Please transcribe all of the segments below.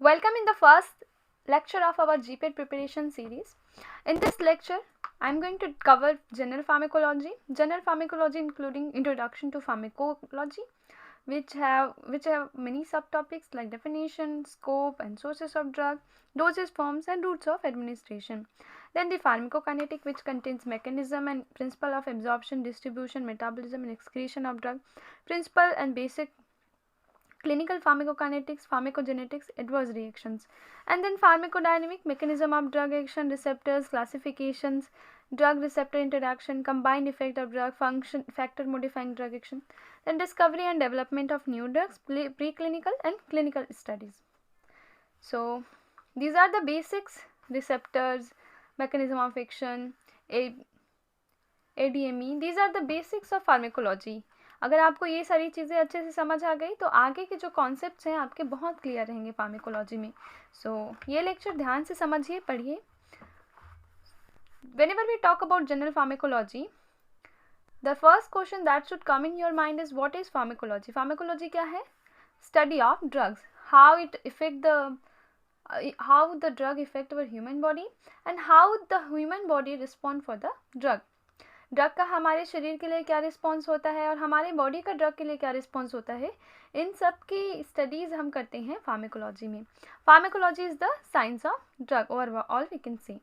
Welcome in the first lecture of our GPET preparation series. In this lecture, I am going to cover general pharmacology including introduction to pharmacology, which have many subtopics like definition, scope and sources of drug, dosage forms and routes of administration. Then the pharmacokinetic, which contains mechanism and principle of absorption, distribution, metabolism and excretion of drug, principle and basic clinical pharmacokinetics, pharmacogenetics, adverse reactions, and then pharmacodynamic, mechanism of drug action, receptors, classifications, drug receptor interaction, combined effect of drug function, factor modifying drug action, then discovery and development of new drugs, preclinical and clinical studies. So these are the basics: receptors, mechanism of action, ADME. These are the basics of pharmacology. अगर आपको ये सारी चीज़ें अच्छे से समझ आ गई तो आगे के जो कॉन्सेप्ट्स हैं आपके बहुत क्लियर रहेंगे फार्माकोलॉजी में. ये लेक्चर ध्यान से समझिए, पढ़िए. Whenever we talk about general pharmacology, the first question that should come in your mind is what is pharmacology? Pharmacology क्या है? Study of drugs, how the drug affect our human body and how the human body respond for the drug. Drug का हमारे शरीर के लिए क्या response होता है और हमारे बॉडी का ड्रग के लिए क्या रिस्पॉन्स होता है, इन सब की स्टडीज़ हम करते हैं फार्माकोलॉजी में. Pharmacology is the science of drug overall we can say.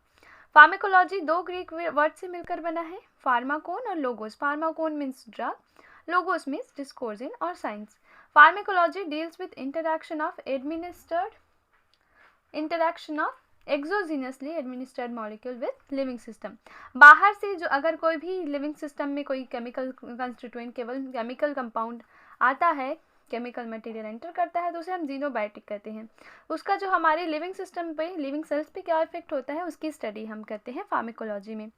Pharmacology दो ग्रीक वर्ड से मिलकर बना है, फार्माकोन और logos. Pharmakon means drug, logos means discourse in और science. Pharmacology deals with interaction of exogenously administered molecule with living system. बाहर से जो अगर कोई भी लिविंग सिस्टम में कोई केमिकल कंस्टिट्यूएंट, केवल केमिकल कंपाउंड आता है, केमिकल मटेरियल एंटर करता है, तो उसे हम जीनोबायोटिक कहते हैं. उसका जो हमारे लिविंग सिस्टम पे, लिविंग सेल्स पे क्या इफेक्ट होता है, उसकी स्टडी हम करते हैं फार्माकोलॉजी में.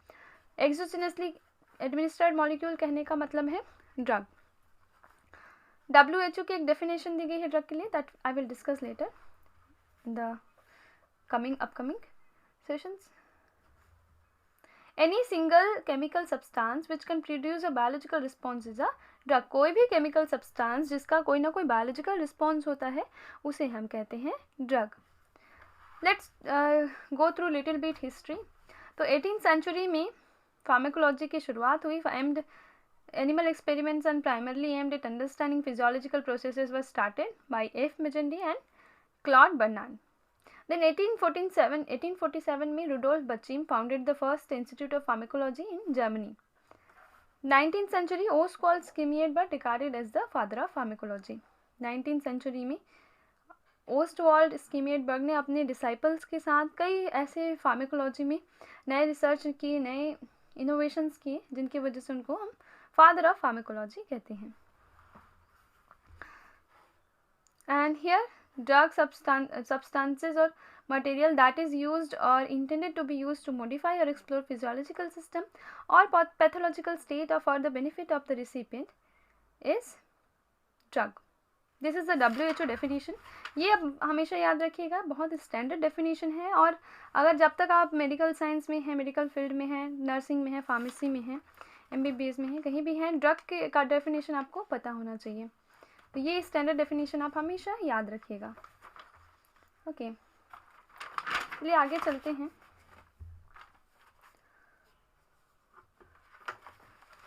एक्सोजीनियसली एडमिनिस्टर्ड मॉलिक्यूल कहने का मतलब है ड्रग. WHO की एक डेफिनेशन दी गई है ड्रग के लिए, that I will discuss letter in the upcoming sessions. Any single chemical substance which can produce a biological response is a drug. कोई भी chemical substance जिसका कोई ना कोई biological response होता है उसे हम कहते हैं drug. Let's go through little bit history. तो 18th century में pharmacology की शुरुआत हुई. aimed animal experiments and primarily aimed at understanding physiological processes were started by F. Magendie and Claude Bernard. Then 1847 में Rudolf Bachin founded the first institute of pharmacology in Germany. 19th century Oswald Schmiedberg regarded as the father of pharmacology. 19th century में Ostwald स्कीमियटबर्ग ने अपने disciples के साथ कई ऐसे pharmacology में नए रिसर्च किए, नए इनोवेशंस किए, जिनकी वजह से उनको हम फादर ऑफ फार्माकोलॉजी कहते हैं. And here drug substances or material that is used or intended to be used to modify or explore physiological system or pathological state or for the benefit of the recipient is drug. This is the WHO definition. ये अब हमेशा याद रखिएगा, बहुत standard definition है. और अगर जब तक आप मेडिकल साइंस में हैं, मेडिकल फील्ड में हैं, नर्सिंग में हैं, फार्मेसी में हैं, MBBS में हैं, कहीं भी हैं, ड्रग का डेफिनेशन आपको पता होना चाहिए. तो ये स्टैंडर्ड डेफिनेशन आप हमेशा याद रखिएगा. ओके, चलिए आगे चलते हैं.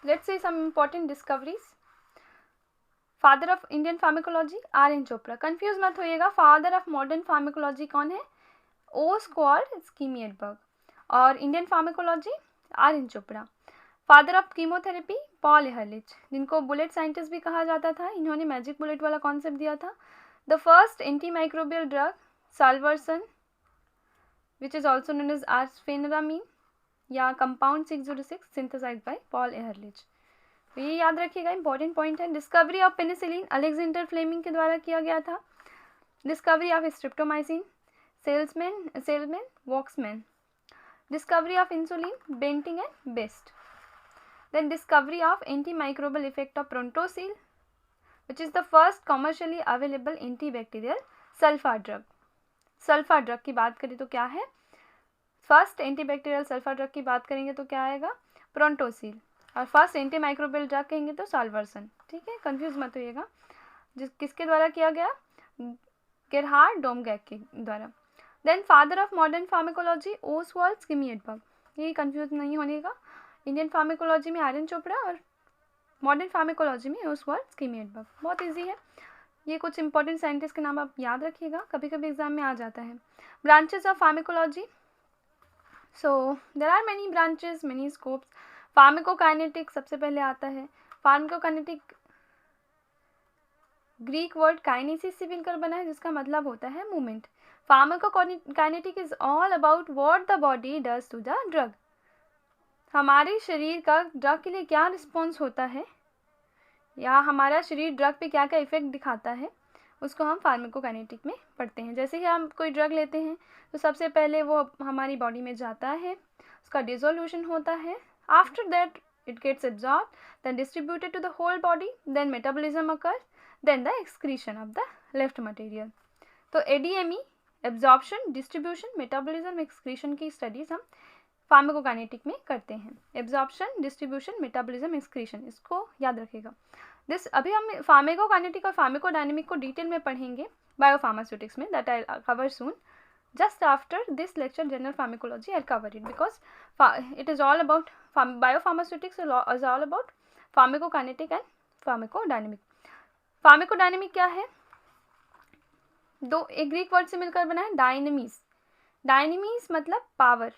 Let's say some important discoveries. Father of Indian pharmacology RN Chopra. Confuse मत होइएगा, फादर ऑफ मॉडर्न फार्माकोलॉजी कौन है? Oswald Schmiedeberg. और Indian pharmacology RN Chopra. Father of chemotherapy Paul Ehrlich, जिनको बुलेट साइंटिस्ट भी कहा जाता था. इन्होंने मैजिक बुलेट वाला कॉन्सेप्ट दिया था. The first anti microbial drug Salvarsan, which is also known as arsphenamine या compound 606, synthesized by Paul Ehrlich. तो ये याद रखिएगा, इंपॉर्टेंट पॉइंट है. Discovery of penicillin Alexander Fleming के द्वारा किया गया था. Discovery of streptomycin Selman Waksman. Discovery of insulin Banting and Best. Then discovery of antimicrobial effect of Prontosil, which is the first commercially available antibacterial sulfa drug. Sulfa drug की बात करें तो क्या है? फर्स्ट एंटीबैक्टीरियल सल्फा ड्रग की बात करेंगे तो क्या आएगा? प्रोंटोसिल. और फर्स्ट एंटीमाइक्रोबियल ड्रग कहेंगे तो साल्वर्सन. ठीक है, कंफ्यूज मत होइएगा. किसके द्वारा किया गया? गेरहार्ड डोमगैक के द्वारा। Then father of modern pharmacology Oswald Schmiedeberg, ये कंफ्यूज नहीं होने का, इंडियन फार्माकोलॉजी में आर्यन चोपड़ा और मॉडर्न फार्माकोलॉजी में ओसवाल्ड स्किमिएटबर्ग। बहुत ईजी है, ये कुछ इंपॉर्टेंट साइंटिस्ट के नाम आप याद रखिएगा, कभी कभी एग्जाम में आ जाता है। Branches of pharmacology, so there are many branches, many scopes. Pharmacokinetic सबसे पहले आता है। फार्माकोकाइनेटिक ग्रीक वर्ड काइनेसिस से मिलकर बना है, जिसका मतलब होता है movement. Pharmacokinetic is all about what the body does to the drug, हमारे शरीर का ड्रग के लिए क्या रिस्पॉन्स होता है या हमारा शरीर ड्रग पे क्या क्या इफेक्ट दिखाता है, उसको हम फार्माकोकाइनेटिक में पढ़ते हैं। जैसे ही हम कोई ड्रग लेते हैं तो सबसे पहले वो हमारी बॉडी में जाता है, उसका डिसोल्यूशन होता है, after that it gets absorbed, then distributed to the whole body, then metabolism occurs, then the excretion of the left material. तो ADME absorption, distribution, metabolism, excretion की स्टडीज हम फार्माकोकाइनेटिक में करते हैं। एब्जॉर्प्शन, डिस्ट्रीब्यूशन, मेटाबॉलिज्म, एक्सक्रीशन, इसको याद रखेगा। This अभी हम फार्माकोकाइनेटिक और फार्माकोडायनेमिक को डिटेल में पढ़ेंगे बायोफार्मास्यूटिक्स में, that I cover soon. Just after this lecture, general pharmacology, I'll cover it because it is all about biopharmaceutics is all about pharmacokinetic and pharmacodynamic. Pharmacodynamic क्या है? दो एक ग्रीक वर्ड से मिलकर बना है, डायनेमिस। डायनेमिस मतलब power.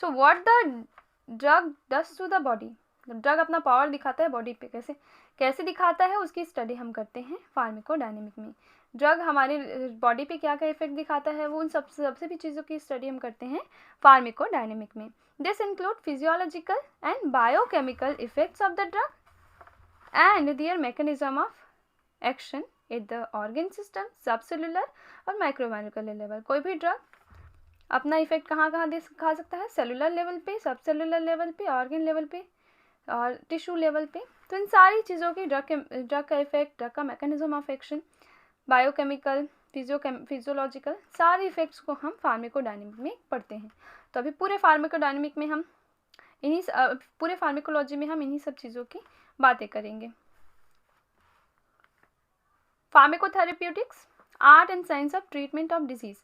So what the drug does to the body, drug अपना पावर दिखाता है बॉडी पे, कैसे कैसे दिखाता है उसकी स्टडी हम करते हैं फार्माकोडायनेमिक में। ड्रग हमारे बॉडी पे क्या क्या इफेक्ट दिखाता है, वो उन सबसे भी चीज़ों की स्टडी हम करते हैं फार्माकोडायनेमिक में। This include physiological and biochemical effects of the drug and their mechanism of action at the organ system, subcellular और माइक्रोमोलिकुलर लेवल। कोई भी ड्रग अपना इफेक्ट कहाँ कहाँ दिखा सकता है, सेलुलर लेवल पे, सबसेलुलर लेवल पे, ऑर्गन लेवल पे और टिश्यू लेवल पे। तो इन सारी चीज़ों की ड्रग का इफेक्ट, ड्रग का mechanism of action, biochemical, physiological, सारे इफेक्ट्स को हम फार्माकोडायनेमिक में पढ़ते हैं। तो अभी पूरे फार्माकोडायनेमिक में हम पूरे फार्माकोलॉजी में हम इन्हीं सब चीज़ों की बातें करेंगे। Pharmacotherapeutics, art and science of treatment of disease.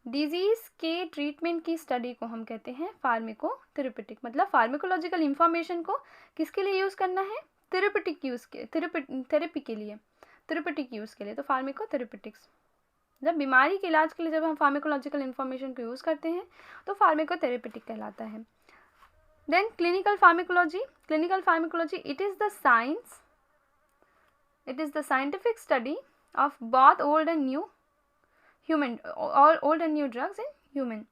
Disease के ट्रीटमेंट की स्टडी को हम कहते हैं फार्माकोथेरेप्यूटिक। मतलब फार्माकोलॉजिकल इंफॉर्मेशन को किसके लिए यूज़ करना है, थेरेप्यूटिक यूज़ के, थेरेपी के लिए, थेरेप्यूटिक यूज़ के लिए। तो फार्माकोथेरेप्यूटिक्स, जब बीमारी के इलाज के लिए जब हम फार्माकोलॉजिकल इंफॉर्मेशन को यूज़ करते हैं तो फार्माकोथेरेप्यूटिक कहलाता है। Then clinical pharmacology, clinical pharmacology it is the science, it is the scientific study of both old and new human और old and new drugs in human.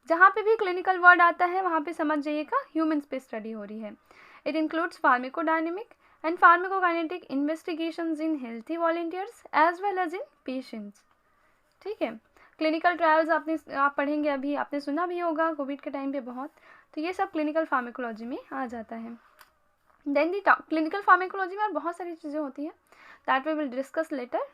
जहाँ पे भी क्लिनिकल वर्ड आता है वहाँ पे समझ जाइएगा ह्यूमन्स पे स्टडी हो रही है। It includes pharmacodynamic and pharmacokinetic investigations in healthy volunteers as well as in patients। ठीक है, क्लिनिकल ट्रायल्स आप पढ़ेंगे, अभी आपने सुना भी होगा कोविड के टाइम पे बहुत, तो ये सब क्लिनिकल फार्माकोलॉजी में आ जाता है। देन दी क्लिनिकल फार्माकोलॉजी में बहुत सारी चीज़ें होती हैं, that we will discuss later.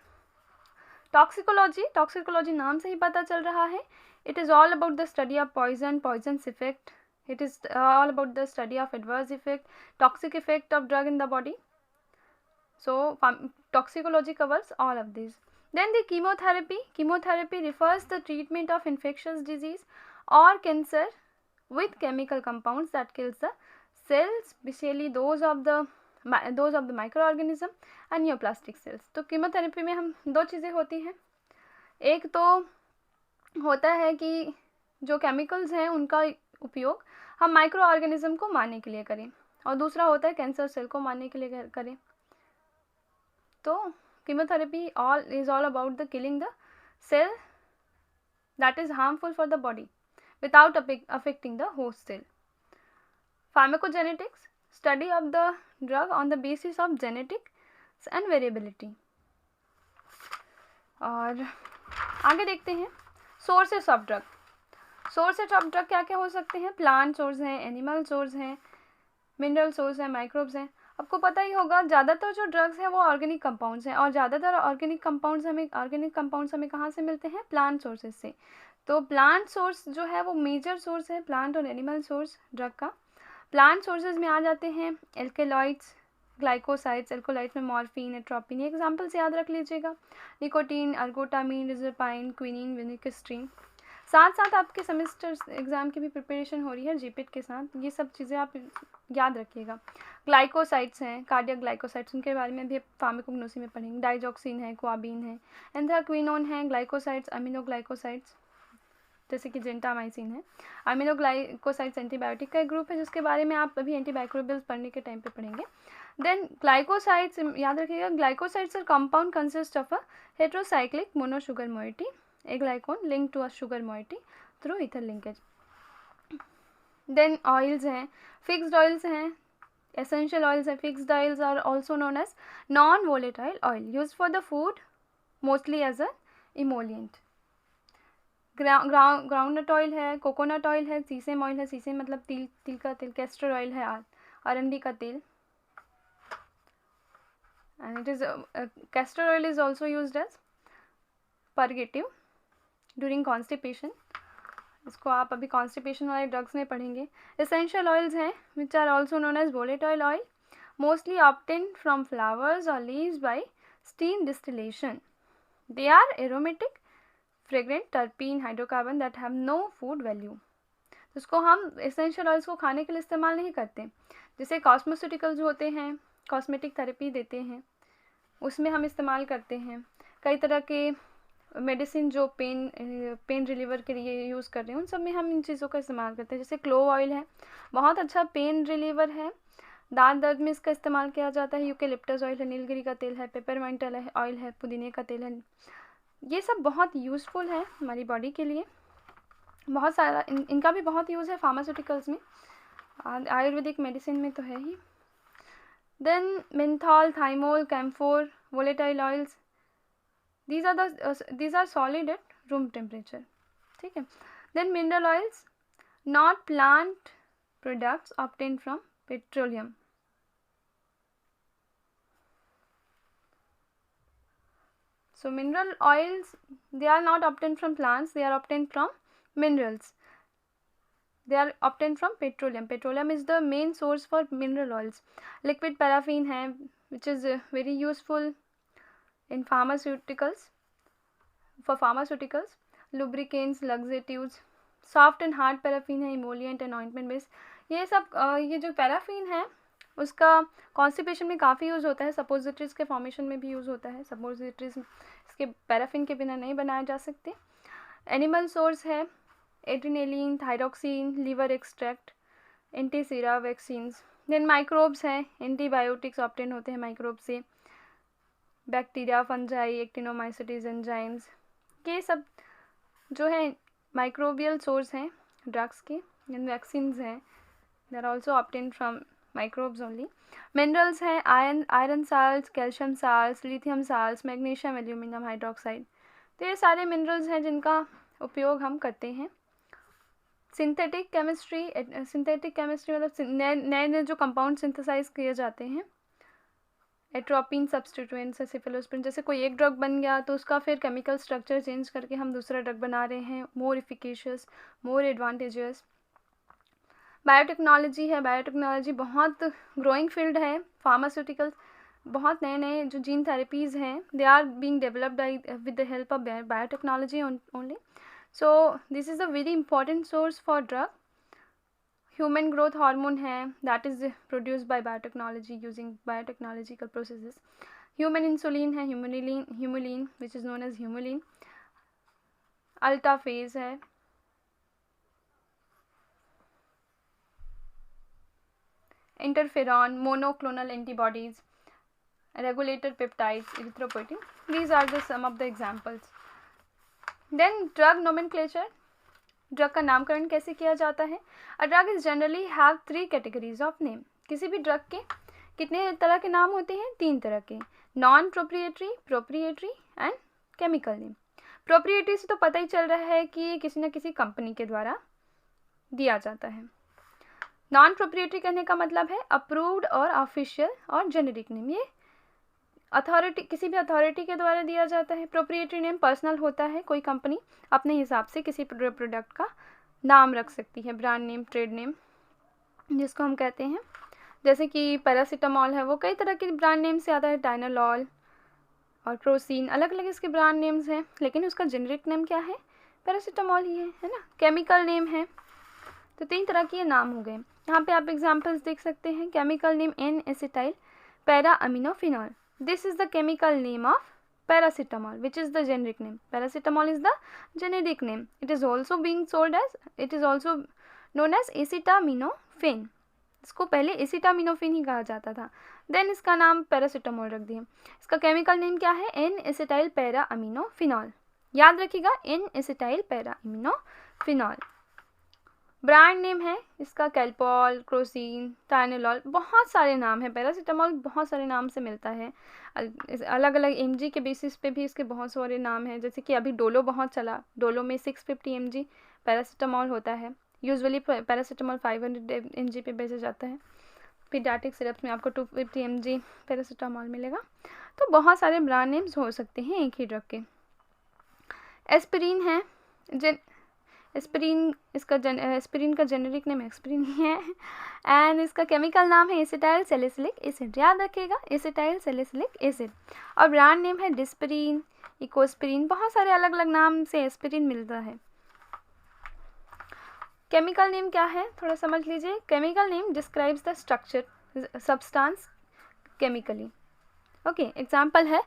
Toxicology, toxicology नाम से ही पता चल रहा है, it is all about the study of poison, poison's effect, it is all about the study of adverse effect, toxic effect of drug in the body. So toxicology covers all of these. Then the chemotherapy, chemotherapy refers the treatment of infectious disease or cancer with chemical compounds that kills the cells, especially those of the microorganism and neoplastic cells। तो chemotherapy में हम दो चीज़ें होती हैं, एक तो होता है कि जो केमिकल्स हैं उनका उपयोग हम माइक्रो ऑर्गेनिज्म को मारने के लिए करें, और दूसरा होता है कैंसर सेल को मारने के लिए करें। तो chemotherapy is all about the killing the cell that is harmful for the body without affecting the host cell. Pharmacogenetics, study of the drug on the basis of genetics and variability. और आगे देखते हैं sources of drug. Sources of drug क्या क्या हो सकते हैं, plant source हैं, एनिमल सोर्स हैं, मिनरल सोर्स हैं, माइक्रोब्स हैं। आपको पता ही होगा ज़्यादातर जो ड्रग्स हैं वो ऑर्गेनिक कंपाउंड्स हैं, और ज़्यादातर ऑर्गेनिक कंपाउंड्स हमें कहाँ से मिलते हैं, प्लांट सोर्सेज से। तो प्लांट सोर्स जो है वो मेजर सोर्स है, प्लांट और एनिमल सोर्स ड्रग का। प्लांट सोर्सेज में आ जाते हैं एल्केलॉइड्स, ग्लाइकोसाइड्स, एल्कोलाइट्स में मॉर्फिन, एट्रोपिन, ये एग्जाम्पल से याद रख लीजिएगा। Nicotine, ergotamine, reserpine, quinine, vincristine. साथ साथ आपके सेमेस्टर एग्ज़ाम की भी प्रिपरेशन हो रही है जीपीट के साथ, ये सब चीज़ें आप याद रखिएगा। ग्लाइकोसाइड्स हैं, कार्डियक ग्लाइकोसाइड्स, उनके बारे में भी फार्माकोग्नोसी में पढ़ेंगे। डाइजॉक्सिन है, क्वाबिन है, एंथ्राक्विनोन है, ग्लाइकोसाइड्स, अमीनोग्लाइकोसाइड्स जैसे कि जेंटामाइसिन है। अमीनोग्लाइकोसाइड्स एंटीबायोटिक का एक ग्रुप है जिसके बारे में आप अभी एंटीबायोटिक्स पढ़ने के टाइम पे पढ़ेंगे। देन ग्लाइकोसाइड्स याद रखिएगा, glycosides are compound consist of a heterocyclic monosugar moiety, a glycone linked to a sugar moiety through ether linkage. Then oils हैं, fixed oils हैं, essential oils हैं. Fixed oils are also known as non-volatile oil used for the food mostly as a emollient. Groundnut oil है, coconut oil है, sesame oil है, sesame मतलब तिल का तेल, कैस्टर ऑयल है, अरंडी का तेल, and it is castor oil is also used as purgative during constipation. इसको आप अभी कॉन्स्टिपेशन वाले ड्रग्स में पढ़ेंगे। एसेंशियल ऑयल्स हैं which are also known as volatile oil, mostly obtained from flowers और leaves by steam distillation. They are aromatic, fragrant, terpene, hydrocarbon that have no food value. इसको हम एसेंशियल ऑयल्स को खाने के लिए इस्तेमाल नहीं करते। जैसे कॉस्मेस्यूटिकल्स होते हैं, कॉस्मेटिक थेरेपी देते हैं, उसमें हम इस्तेमाल करते हैं। कई तरह के मेडिसिन जो पेन रिलीवर के लिए यूज़ कर रहे हैं उन सब में हम इन चीज़ों का इस्तेमाल करते हैं। जैसे क्लोव ऑयल है, बहुत अच्छा पेन रिलीवर है, दांत दर्द में इसका इस्तेमाल किया जाता है। यूकेलिप्टस ऑयल है, नीलगिरी का तेल है, पेपरमेंट ऑयल है, पुदीने का तेल है, ये सब बहुत यूज़फुल है हमारी बॉडी के लिए। बहुत सारा इनका भी बहुत यूज़ है फार्मास्यूटिकल्स में, आयुर्वेदिक मेडिसिन में तो है ही। Then menthol, thymol, camphor, volatile oils, these are solid at room temperature, ठीक है। then mineral oils, not plant products obtained from petroleum. So mineral oils, they are not obtained from plants, they are obtained from minerals, they are obtained from petroleum. Petroleum is the main source for mineral oils. liquid paraffin है which is very useful in pharmaceuticals, for pharmaceuticals, lubricants, laxatives. Soft and hard paraffin है, emollient and ointment base. ये सब ये जो paraffin है उसका constipation में काफ़ी यूज़ होता है, सपोजिटरीज के फॉर्मेशन में भी यूज़ होता है। सपोजिटरीज इसके पैराफिन के बिना नहीं बनाए जा सकते। एनिमल सोर्स है, adrenaline, thyroxine, liver extract, antisera, vaccines. Then microbes हैं, एंटीबायोटिक्स ऑब्टेन होते हैं माइक्रोब से, बैक्टीरिया, फंजाई, एक्टिनोमाइसिटीज, एंजाइम्स, ये सब जो है माइक्रोबियल सोर्स हैं ड्रग्स के। एंड वैक्सीन्स हैं, they are also obtain from microbes only. Minerals हैं, iron salts, calcium salts, lithium salts, magnesium, aluminium hydroxide. तो ये सारे मिनरल्स हैं जिनका उपयोग हम करते हैं। सिंथेटिक केमिस्ट्री मतलब नए नए जो कंपाउंड सिंथेसाइज किए जाते हैं। एट्रोपिन सब्सटीट्यूएंट्स है, सिफिलोस्पिन, जैसे कोई एक ड्रग बन गया तो उसका फिर केमिकल स्ट्रक्चर चेंज करके हम दूसरा ड्रग बना रहे हैं, more efficacious, more advantages. Biotechnology है, बायोटेक्नोलॉजी बहुत ग्रोइंग फील्ड है। फार्मास्यूटिकल्स, बहुत नए नए जो जीन थेरेपीज़ हैं they are being developed with the help of biotechnology only. So this is a very important source for drug. Human growth hormone है, that is produced by biotechnology using biotechnological processes. Human insulin है, Humulin which is known as Humulin. Alteplase है, interferon, monoclonal antibodies, regulator peptides, erythropoietin. These are the some of the examples. Then drug nomenclature, drug का नामकरण कैसे किया जाता है। A drug is generally have 3 categories of name. किसी भी drug के कितने तरह के नाम होते हैं? 3 तरह के, non proprietary, proprietary and chemical name. Proprietary से तो पता ही चल रहा है कि ये किसी न किसी कंपनी के द्वारा दिया जाता है। नॉन प्रोप्रिएटरी कहने का मतलब है अप्रूव्ड और ऑफिशियल और जेनेरिक नेम, ये अथॉरिटी, किसी भी अथॉरिटी के द्वारा दिया जाता है। प्रोप्रिएटरी नेम पर्सनल होता है, कोई कंपनी अपने हिसाब से किसी प्रोडक्ट का नाम रख सकती है, ब्रांड नेम, ट्रेड नेम, जिसको हम कहते हैं जैसे कि पैरासीटामॉल है वो कई तरह के ब्रांड नेम से आता है, टाइनोलॉल और क्रोसिन, अलग अलग इसके ब्रांड नेम्स हैं, लेकिन उसका जेनेरिक नेम क्या है, पैरासीटामॉल ही है ना। केमिकल नेम है, तो 3 तरह के ये नाम हो गए। यहाँ पे आप एग्जांपल्स देख सकते हैं। Chemical name N acetyl para aminophenol, this is the chemical name of paracetamol which is the generic name. Paracetamol is the generic name. It is also being sold as, it is also known as acetaminophen. इसको पहले acetaminophen ही कहा जाता था, then इसका नाम paracetamol रख दिया। इसका केमिकल नेम क्या है, एन एसिटाइल पैरा अमीनोफिनॉल, याद रखिएगा N acetyl para aminophenol. Brand name है इसका कैल्पॉल, क्रोसिन, टाइनोलॉल, बहुत सारे नाम है। पैरासीटामॉल बहुत सारे नाम से मिलता है, अलग अलग mg के बेसिस पे भी इसके बहुत सारे नाम हैं। जैसे कि अभी डोलो बहुत चला, डोलो में 650 mg पैरासीटामॉल होता है। यूजुअली पैरासीटामॉल 500 mg पे बेचा जाता है। पीडियाट्रिक सिरप्स में आपको 250 mg पैरासीटामॉल मिलेगा। तो बहुत सारे ब्रांड नेम्स हो सकते हैं एक ही ड्रग के। एस्पिरिन है, एस्पिरिन इसका एस्पिरिन का जेनेरिक नेम एक्सपिरिन ही है, एंड इसका केमिकल नाम है एसिटाइल सैलिसिलिक एसिड, याद रखिएगा एसिटाइल सैलिसिलिक एसिड। और ब्रांड नेम है डिस्पिरिन, इकोस्पिरिन, बहुत सारे अलग अलग नाम से एस्पिरिन मिलता है। केमिकल नेम क्या है थोड़ा समझ लीजिए। Chemical name describes the structure substance chemically. Okay, example है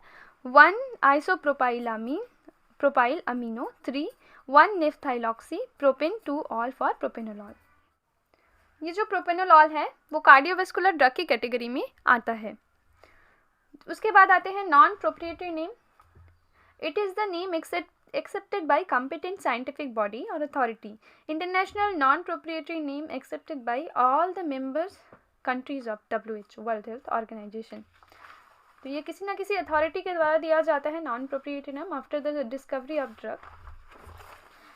1 isopropylamine propyl amino 3 1 naphthyloxy propane 2 ol for propranolol. ये जो प्रोपेनोलॉल है वो कार्डियोवास्कुलर ड्रग की कैटेगरी में आता है। उसके बाद आते हैं non proprietary name. It is the name accepted by competent scientific body or authority. International non-proprietary name accepted by all the members countries of WHO, World Health Organization. तो ये किसी ना किसी अथॉरिटी के द्वारा दिया जाता है non proprietary name after the discovery of drug.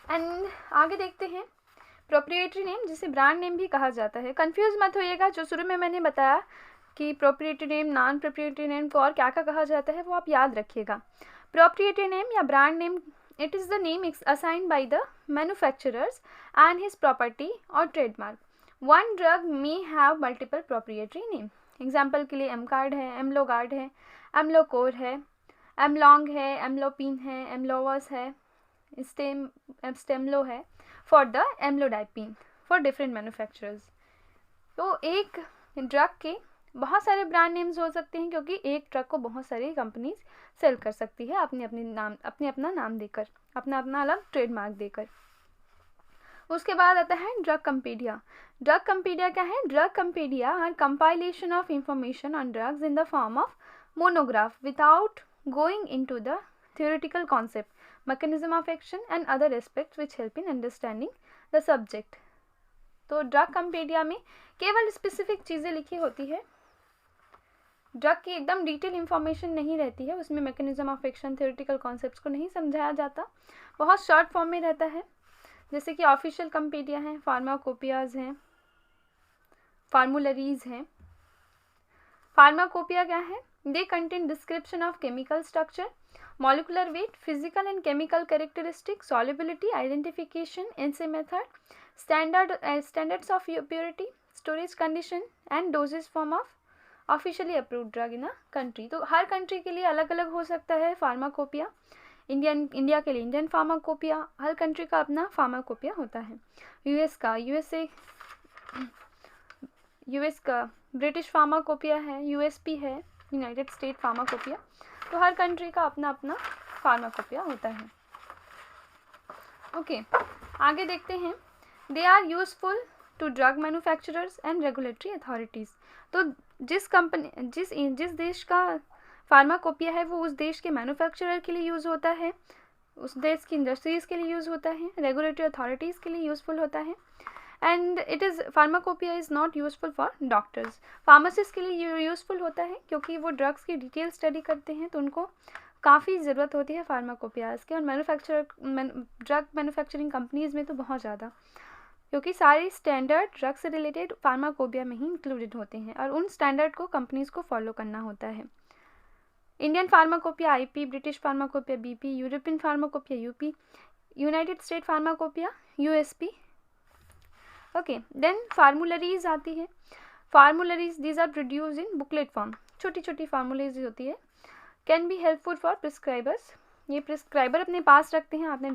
And आगे देखते हैं प्रोप्रिएटरी नेम, जिसे ब्रांड नेम भी कहा जाता है। कंफ्यूज मत होइएगा, जो शुरू में मैंने बताया कि proprietary name, non proprietary name को और क्या क्या कहा जाता है वो आप याद रखिएगा। प्रोप्रिएटरी नेम या brand name, it is the name assigned by the manufacturers and his property or trademark. One drug may have multiple proprietary name. Example के लिए एमकार्ड है, एमलोगार्ड है, एमलोकोर है, एमलॉन्ग है, एमलोपिन है, एमलोवस है, स्टेमलो है, for the amlodipine for different manufacturers. तो एक ड्रग के बहुत सारे ब्रांड नेम्स हो सकते हैं, क्योंकि एक ड्रग को बहुत सारी कंपनीज सेल कर सकती है अपने अपना नाम देकर, अपना अलग ट्रेडमार्क देकर। उसके बाद आता है ड्रग कंपीडिया। ड्रग कंपीडिया क्या है? Drug compendia are compilation of information on drugs in the form of monograph without going into the theoretical concept, mechanism of action and other aspects which help in understanding the subject. तो drug कंपेडिया में केवल specific चीज़ें लिखी होती है, drug की एकदम detail information नहीं रहती है, उसमें mechanism of action, theoretical concepts को नहीं समझाया जाता, बहुत शॉर्ट फॉर्म में रहता है। जैसे कि ऑफिशियल कंपेडिया हैं, फार्माकोपियाज हैं, फार्मूलरीज हैं। फार्माकोपिया क्या है? They contain description of chemical structure, molecular weight, physical and chemical characteristics, solubility, identification, assay method, standards of purity, storage condition and dosage form of officially approved drug in a country. तो हर country के लिए अलग अलग हो सकता है pharmacopoeia. India के लिए इंडियन फार्माकोपिया, हर कंट्री का अपना फार्माकोपिया होता है। यूएस का ब्रिटिश फार्माकोपिया है, यूएसपी है, यूनाइटेड स्टेट फार्माकोपिया। तो हर कंट्री का अपना अपना फार्माकोपिया होता है। ओके, आगे देखते हैं। They are useful to drug manufacturers and regulatory authorities. तो जिस देश का फार्माकोपिया है वो उस देश के मैन्युफैक्चरर के लिए यूज़ होता है, उस देश की इंडस्ट्रीज़ के लिए यूज़ होता है, रेगुलेटरी अथॉरिटीज़ के लिए यूज़फुल होता है। And it is pharmacopoeia is not useful for doctors. Pharmacist के लिए यूज़फुल होता है क्योंकि वो ड्रग्स की डिटेल स्टडी करते हैं, तो उनको काफ़ी ज़रूरत होती है फार्माकोपियाज के। और ड्रग मैन्युफैक्चरिंग कंपनीज़ में तो बहुत ज़्यादा, क्योंकि सारी स्टैंडर्ड ड्रग से रिलेटेड फार्माकोपिया में ही इंक्लूडेड होते हैं और उन स्टैंडर्ड को कंपनीज़ को फॉलो करना होता है। Indian pharmacopoeia IP, British pharmacopoeia BP, European pharmacopoeia UP, United State pharmacopoeia USP। Okay, then formularies आती है। Formularies these are produce in booklet form, छोटी छोटी फार्मूलरीज होती है। Can be helpful for prescribers, ये प्रिस्क्राइबर अपने पास रखते हैं, आपने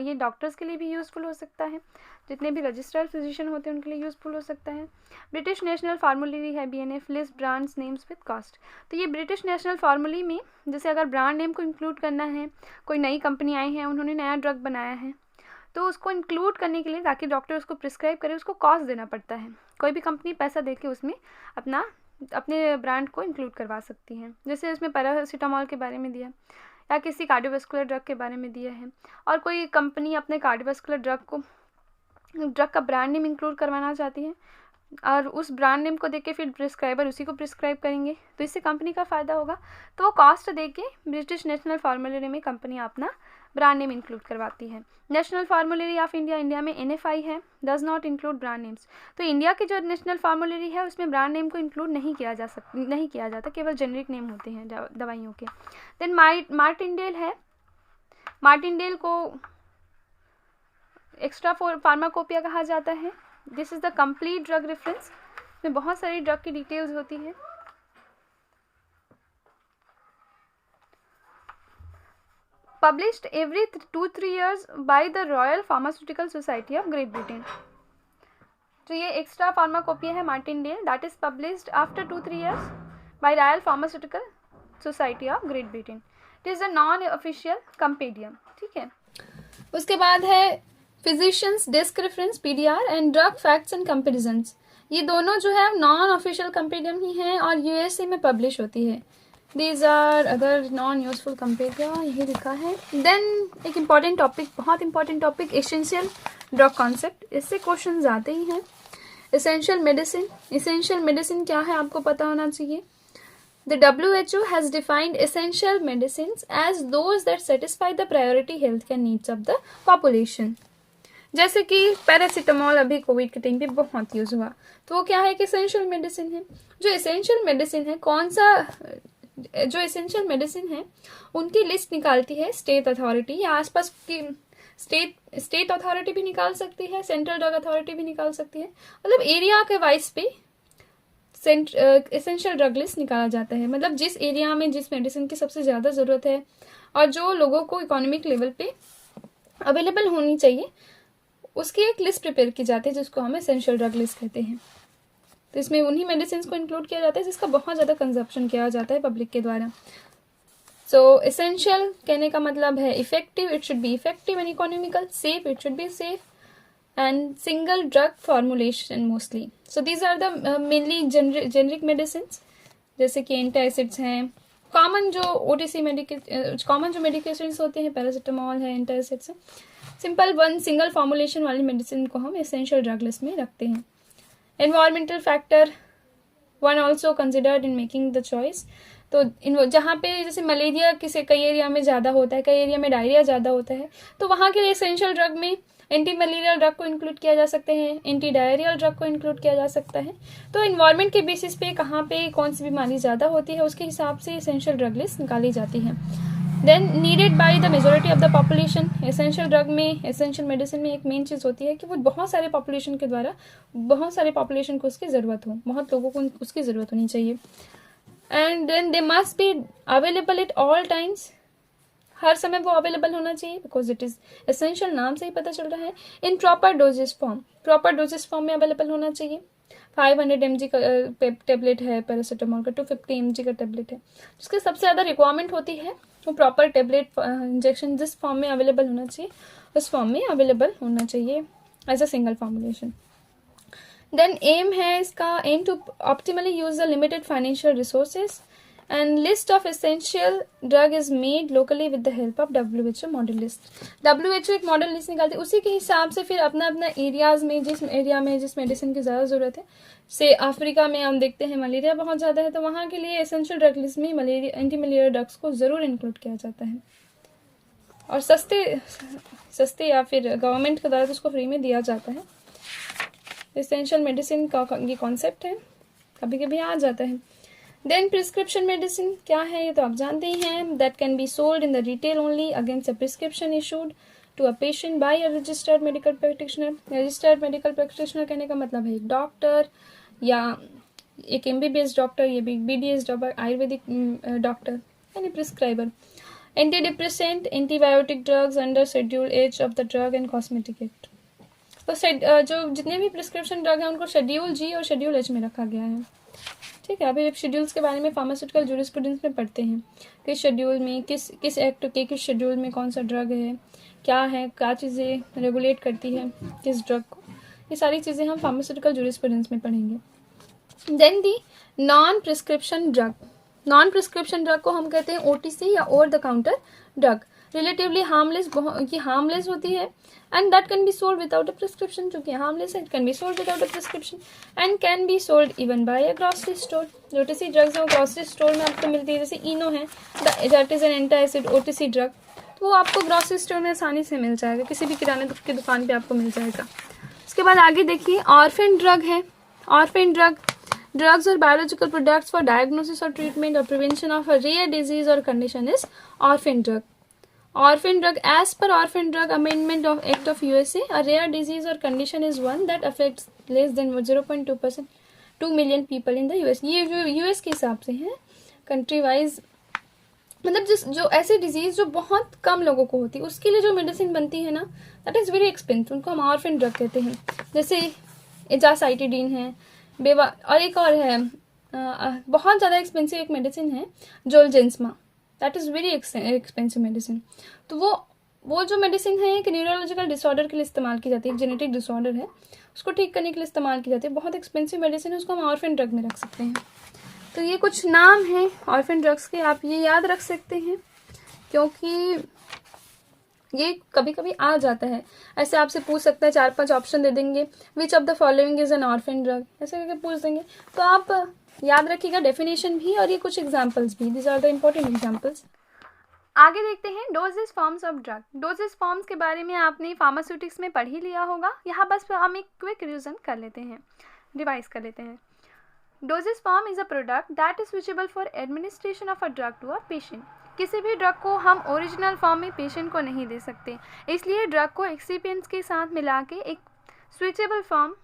ये डॉक्टर्स के लिए भी यूज़फुल हो सकता है, जितने भी रजिस्टर्ड फिजिशियन होते हैं उनके लिए यूज़फुल हो सकता है। ब्रिटिश नेशनल फार्मूलरी है BNF, list brands names with cost. तो ये ब्रिटिश नेशनल फार्मूली में जैसे अगर ब्रांड नेम को इंक्लूड करना है, कोई नई कंपनी आई है, उन्होंने नया ड्रग बनाया है, तो उसको इंक्लूड करने के लिए ताकि डॉक्टर उसको प्रिस्क्राइब करे, उसको कॉस्ट देना पड़ता है। कोई भी कंपनी पैसा दे के उसमें अपने ब्रांड को इंक्लूड करवा सकती है। जैसे इसमें पैरासीटामॉल के बारे में दिया या किसी कार्डियोवास्कुलर ड्रग के बारे में दिया है, और कोई कंपनी अपने कार्डियोवास्कुलर ड्रग का ब्रांड नेम इंक्लूड करवाना चाहती है और उस ब्रांड नेम को देख के फिर प्रिस्क्राइबर उसी को प्रिस्क्राइब करेंगे, तो इससे कंपनी का फ़ायदा होगा। तो वो कॉस्ट दे के ब्रिटिश नेशनल फार्मूलरी में कंपनी अपना ब्रांड नेम इंक्लूड करवाती है। नेशनल फार्मूलरी ऑफ इंडिया में NFI है, does not include brand names. तो इंडिया की जो नेशनल फार्मूलरी है उसमें ब्रांड नेम को इंक्लूड नहीं किया जाता, केवल जेनरिक नेम होते हैं दवाइयों के। देन मार्टिनडेल है, मार्टिनडेल को एक्स्ट्रा फार्माकोपिया कहा जाता है। This is the complete drug reference, में बहुत सारी ड्रग की डिटेल्स होती है। Published every 2-3 years by the Royal Pharmaceutical Society of Great Britain. तो ये एक्स्ट्रा फार्माकोपिया है Martindale, that is published after 2-3 years by Royal Pharmaceutical Society of Great Britain. It is a non official compendium, ठीक है। उसके बाद है physicians desk reference PDR and drug facts and comparisons. ये दोनों जो है नॉन ऑफिशियल कंपेडियम ही हैं और USA में पब्लिश होती है। These are other non-useful compendia, यही लिखा है। Then एक important topic, बहुत important topic, essential drug concept, इससे questions आते ही हैं। essential medicine, essential medicine क्या है आपको पता होना चाहिए। The WHO has defined essential medicines as those that satisfy the priority healthcare needs of the population. जैसे कि पैरासीटामॉल अभी कोविड के टाइम पे बहुत यूज़ हुआ, तो वो क्या है कि एसेंशियल मेडिसिन है। जो एसेंशियल मेडिसिन है, कौन सा जो एसेंशियल मेडिसिन है उनकी लिस्ट निकालती है स्टेट अथॉरिटी या आसपास की स्टेट अथॉरिटी भी निकाल सकती है, सेंट्रल ड्रग अथॉरिटी भी निकाल सकती है, मतलब एरिया के वाइज पे एसेंशियल ड्रग लिस्ट निकाला जाता है। मतलब जिस एरिया में जिस मेडिसिन की सबसे ज़्यादा ज़रूरत है और जो लोगों को इकोनॉमिक लेवल पे अवेलेबल होनी चाहिए, उसकी एक लिस्ट प्रिपेयर की जाती है जिसको हम एसेंशियल ड्रग लिस्ट कहते हैं। तो इसमें उन्हीं मेडिसिन को इंक्लूड किया जाता है जिसका बहुत ज़्यादा कंजप्शन किया जाता है पब्लिक के द्वारा। सो एसेंशियल कहने का मतलब है effective, it should be effective and economical, safe, it should be safe, and single drug formulation mostly. So these are the mainly generic medicine, जैसे कि एंटासिड्स हैं। कॉमन जो कॉमन जो मेडिकेशंस होते हैं, पैरासीटामॉल है, एंटासिड्स है। सिंपल वन सिंगल फॉर्मुलेशन वाली मेडिसिन को हम एसेंशियल ड्रग लिस्ट में रखते हैं। Environmental factor one also considered in making the choice. तो जहाँ पे जैसे मलेरिया कई एरिया में ज़्यादा होता है, कई एरिया में डायरिया ज़्यादा होता है, तो वहाँ के लिए एसेंशियल ड्रग में एंटी मलेरियल ड्रग को इंक्लूड किया जा सकते हैं, एंटी डायरियल ड्रग को इंक्लूड किया जा सकता है। तो इन्वायरमेंट के बेसिस पे कहाँ पे कौन सी बीमारी ज़्यादा होती है उसके हिसाब से एसेंशियल ड्रग लिस्ट निकाली जाती है। Then needed by the majority of the population. Essential drug में, एसेंशियल मेडिसिन में एक मेन चीज़ होती है कि वो बहुत सारे पॉपुलेशन के द्वारा, बहुत सारे पॉपुलेशन को उसकी ज़रूरत हो, बहुत लोगों को उसकी ज़रूरत होनी चाहिए। And then they must be available at all times, हर समय वो अवेलेबल होना चाहिए, बिकॉज इट इज़ एसेंशियल, नाम से ही पता चल रहा है। In proper doses form, proper doses form में अवेलेबल होना चाहिए। 500 mg का टेबलेट है पैरासीटामॉल का, 250 mg का टेबलेट है, जिसकी सबसे ज़्यादा रिक्वायरमेंट होती है वो प्रॉपर टेबलेट इंजेक्शन जिस फॉर्म में अवेलेबल होना चाहिए उस फॉर्म में अवेलेबल होना चाहिए as a single formulation. Then aim है इसका, aim to optimally use the limited financial resources and list of essential drug is made locally with the help of WHO model list. WHO एक model list निकालती है, उसी के हिसाब से फिर अपना अपना एरियाज में जिस एरिया में जिस मेडिसिन की ज़्यादा ज़रूरत है, से अफ्रीका में हम देखते हैं मलेरिया बहुत ज़्यादा है, तो वहाँ के लिए एसेंशियल ड्रग लिस्ट में मलेरिया एंटी मलेरिया ड्रग्स को ज़रूर इंक्लूड किया जाता है। और सस्ते या फिर गवर्नमेंट के द्वारा तो उसको फ्री में दिया जाता है। एसेंशियल मेडिसिन का ये कॉन्सेप्ट है, कभी कभी आ जाता है। देन प्रिस्क्रिप्शन मेडिसिन क्या है ये तो आप जानते ही हैं। That can be sold in the retail only against a prescription issued to a patient by a registered medical practitioner. Registered medical practitioner कहने का मतलब है एक डॉक्टर या एक MBBS डॉक्टर, ये भी BDS डॉक्टर, आयुर्वेदिक डॉक्टर यानी prescriber. Anti depressant, antibiotic drugs under schedule H of the drug and cosmetic act. तो जो जितने भी प्रिस्क्रिप्शन ड्रग हैं उनको शेड्यूल G और शेड्यूल H में रखा गया है। ठीक है, अभी शेड्यूल्स के बारे में फार्मास्यूटिकल जूरिस्प्रूडेंस में पढ़ते हैं, किस शेड्यूल में किस एक्ट के किस शेड्यूल में कौन सा ड्रग है, क्या चीज़ें रेगुलेट करती है किस ड्रग को, ये सारी चीज़ें हम फार्मास्यूटिकल जूरिस्प्रूडेंस में पढ़ेंगे। Then the non prescription drug. Non prescription drug को हम कहते हैं OTC या over the counter drug. Relatively harmless, ये हार्मलेस होती है and that can be sold without a prescription. चूंकि हार्मलेस है, can be sold without a prescription and can be sold even by a grocery store. OTC drugs हैं grocery store में आपको मिलती है, जैसे इनो है, that is an anti acid OTC drug, तो वो आपको ग्रोसरी स्टोर में आसानी से मिल जाएगा, किसी भी किराने की दुकान पे आपको मिल जाएगा। उसके बाद आगे देखिए ऑर्फन ड्रग है। Orphan drug, drugs or biological products for diagnosis or treatment or prevention of a rare disease or condition is orphan drug. Orphan drug, as per Orphan Drug Amendment of Act of USA, a rare disease or condition is one that affects less than 0.2% 2 million people in the US. ये जो US के हिसाब से है, country wise, मतलब जो ऐसी disease जो बहुत कम लोगों को होती है उसके लिए जो मेडिसिन बनती है ना, दैट इज़ वेरी एक्सपेंसिव, उनको हम ऑर्फन ड्रग कहते हैं। जैसे एजासाइटिडीन है, और एक और है बहुत ज़्यादा एक्सपेंसिव एक मेडिसिन है Zolgensma, that is very expensive medicine. तो वो जो मेडिसिन है एक न्यूरोलॉजिकल डिसऑर्डर के लिए इस्तेमाल की जाती है, एक जेनेटिक डिसऑर्डर है, उसको ठीक करने के लिए इस्तेमाल की जाती है, बहुत एक्सपेंसिव मेडिसिन है, उसको हम ऑर्फन ड्रग में रख सकते हैं। तो ये कुछ नाम हैं ऑर्फन ड्रग्स के, आप ये याद रख सकते हैं क्योंकि ये कभी कभी आ जाता है, ऐसे आपसे पूछ सकता है, 4-5 ऑप्शन दे देंगे, which of the following is an orphan drug, ऐसे करके पूछ देंगे, तो आप याद रखिएगा डेफिनेशन भी और ये कुछ एग्जांपल्स भी, this are the important examples. आगे देखते हैं doses forms of drug. Doses forms के बारे में आपने फार्मास्यूटिक्स में पढ़ ही लिया होगा, यहाँ बस हम एक क्विक रिविजन कर लेते हैं, रिवाइज कर लेते हैं। Doses form is a product that is switchable for administration of a drug to a patient. किसी भी ड्रग को हम ओरिजिनल फॉर्म में पेशेंट को नहीं दे सकते, इसलिए ड्रग को एक्सिपिएंट्स के साथ मिला के एक switchable form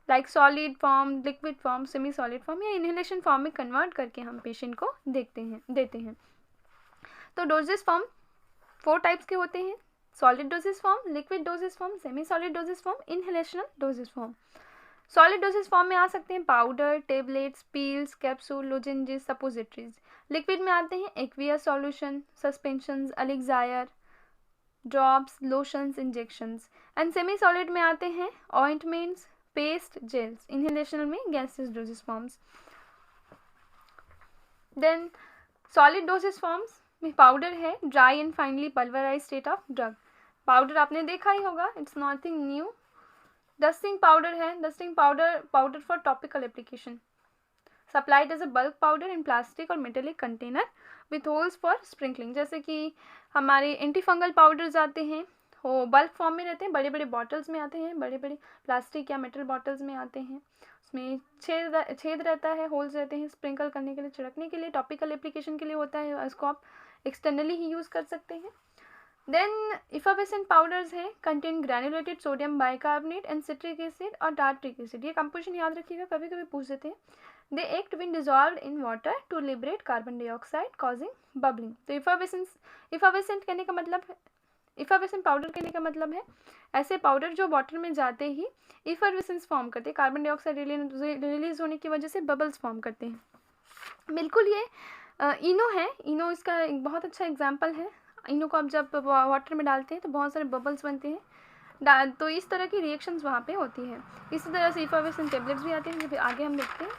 like solid form, liquid form, semi solid form या इनहेलेशन फॉर्म में कन्वर्ट करके हम पेशेंट को देते हैं। तो डोजेस फॉर्म 4 टाइप्स के होते हैं, solid doses form, liquid doses form, semi solid doses form, inhalational doses form. Solid doses form में आ सकते हैं powder, tablets, pills, capsule, lozenges, suppositories. Liquid में आते हैं aqueous solution, suspensions, elixir, drops, lotions, injections. And semi solid में आते हैं ऑइंटमेंट्स, पेस्ट, जेल्स। इनहेलेशनल में gases doses forms. Then solid doses forms में पाउडर है, dry and finely pulverize state of drug. Powder आपने देखा ही होगा, it's nothing new. Dusting powder है, dusting powder for topical application, supplied as a bulk powder in plastic और metallic container with holes for sprinkling. जैसे कि हमारे anti fungal powders आते हैं, वो बल्क फॉर्म में रहते हैं, बड़े बड़े बॉटल्स में आते हैं, बड़े बड़े प्लास्टिक या मेटल बॉटल्स में आते हैं, उसमें छेद रहता है, होल्स रहते हैं, स्प्रिंकल करने के लिए, छिड़कने के लिए, टॉपिकल एप्लीकेशन के लिए होता है, इसको आप एक्सटर्नली ही यूज़ कर सकते हैं। देन इफावेसेंट पाउडर्स हैं, contain granulated sodium bicarbonate and citric acid और टार्ट्रिक एसिड। ये कंपोजिशन याद रखिएगा, कभी कभी पूछ देते हैं। They act when dissolved in water to liberate carbon dioxide causing bubbling. तो इफावेसेंट कहने का मतलब, इफावेसेंट पाउडर कहने का मतलब है ऐसे पाउडर जो वाटर में जाते ही इफावेसेंस फॉर्म करते हैं, कार्बन डाइऑक्साइड रिलीज होने की वजह से बबल्स फॉर्म करते हैं। बिल्कुल ये इनो है, इनो इसका एक बहुत अच्छा एग्जाम्पल है। इनो को आप जब वाटर में डालते हैं तो बहुत सारे बबल्स बनते हैं, तो इस तरह की रिएक्शंस वहाँ पे होती है। इसी तरह से इफावेसेंट टेबलेट्स भी आते हैं, जो आगे हम देखते हैं।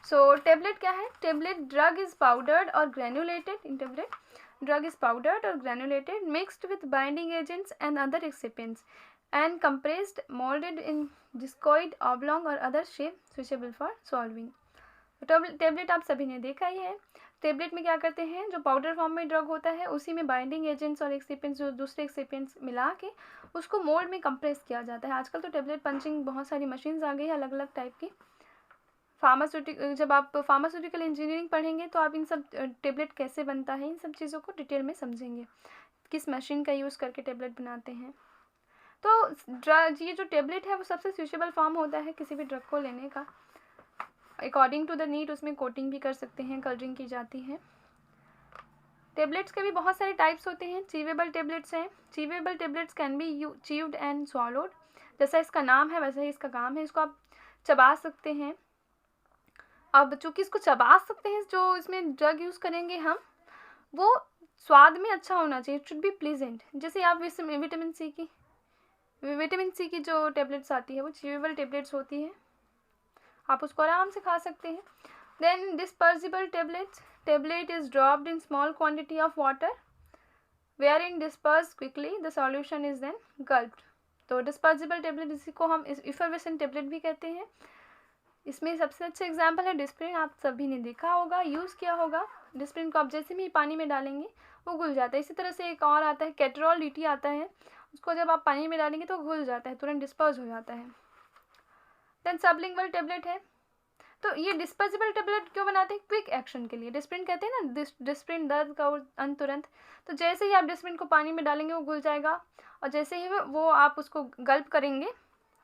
सो टेबलेट क्या है? टेबलेट ड्रग इज पाउडर्ड और granulated in tablet drug is powdered और granulated mixed with binding agents and other excipients and compressed, molded in discoid, oblong और other shape suitable for solving। Tablet आप सभी ने देखा ही है। टेबलेट में क्या करते हैं, जो पाउडर फॉर्म में ड्रग होता है उसी में बाइंडिंग एजेंट्स और एक्सिपिएंट्स, जो दूसरे एक्सिपिएंट्स मिला के उसको मोल्ड में कंप्रेस किया जाता है। आजकल तो टेबलेट पंचिंग बहुत सारी मशीन्स आ गई है अलग अलग टाइप की। जब आप फार्मास्यूटिकल इंजीनियरिंग पढ़ेंगे तो आप इन सब टेबलेट कैसे बनता है, इन सब चीज़ों को डिटेल में समझेंगे, किस मशीन का यूज़ करके टेबलेट बनाते हैं। तो ड्रग, ये जो टेबलेट है वो सबसे सूटेबल फॉर्म होता है किसी भी ड्रग को लेने का। अकॉर्डिंग टू द नीड उसमें कोटिंग भी कर सकते हैं, कलरिंग की जाती है। टेबलेट्स के भी बहुत सारे टाइप्स होते हैं। चीवेबल टेबलेट्स हैं। Chewable tablets can be chewed and swallowed, जैसा इसका नाम है वैसा ही इसका काम है, इसको आप चबा सकते हैं। अब चूँकि इसको चबा सकते हैं, जो इसमें ड्रग यूज़ करेंगे हम, वो स्वाद में अच्छा होना चाहिए, इट शुड बी प्लीजेंट। जैसे आप विटामिन सी की जो टेबलेट्स आती है वो चीवेबल टेबलेट्स होती है, आप उसको आराम से खा सकते हैं। Then dispersible tablets, tablet is dropped in small quantity of water where in disperse quickly, the solution is then gulped. तो डिस्पर्सिबल टेबलेट, इसी को हम इफरवेसेंट टेबलेट भी कहते हैं। इसमें सबसे अच्छा एग्जाम्पल है डिस्प्रिन, आप सभी ने देखा होगा, यूज़ किया होगा। डिस्प्रिन को आप जैसे भी पानी में डालेंगे वो घुल जाता है। इसी तरह से एक और आता है कैटरॉल डीटी आता है, उसको जब आप पानी में डालेंगे तो घुल जाता है, तुरंत डिस्पर्स हो जाता है। देन सबलिंगुअल टेबलेट है। तो ये डिस्पर्सिबल टेबलेट क्यों बनाते हैं? क्विक एक्शन के लिए। डिस्प्रिन कहते हैं ना, डिस्प्रिन दर्द का तुरंत, तो जैसे ही आप डिस्प्रिन को पानी में डालेंगे वो घुल जाएगा, और जैसे ही वो आप उसको गल्प करेंगे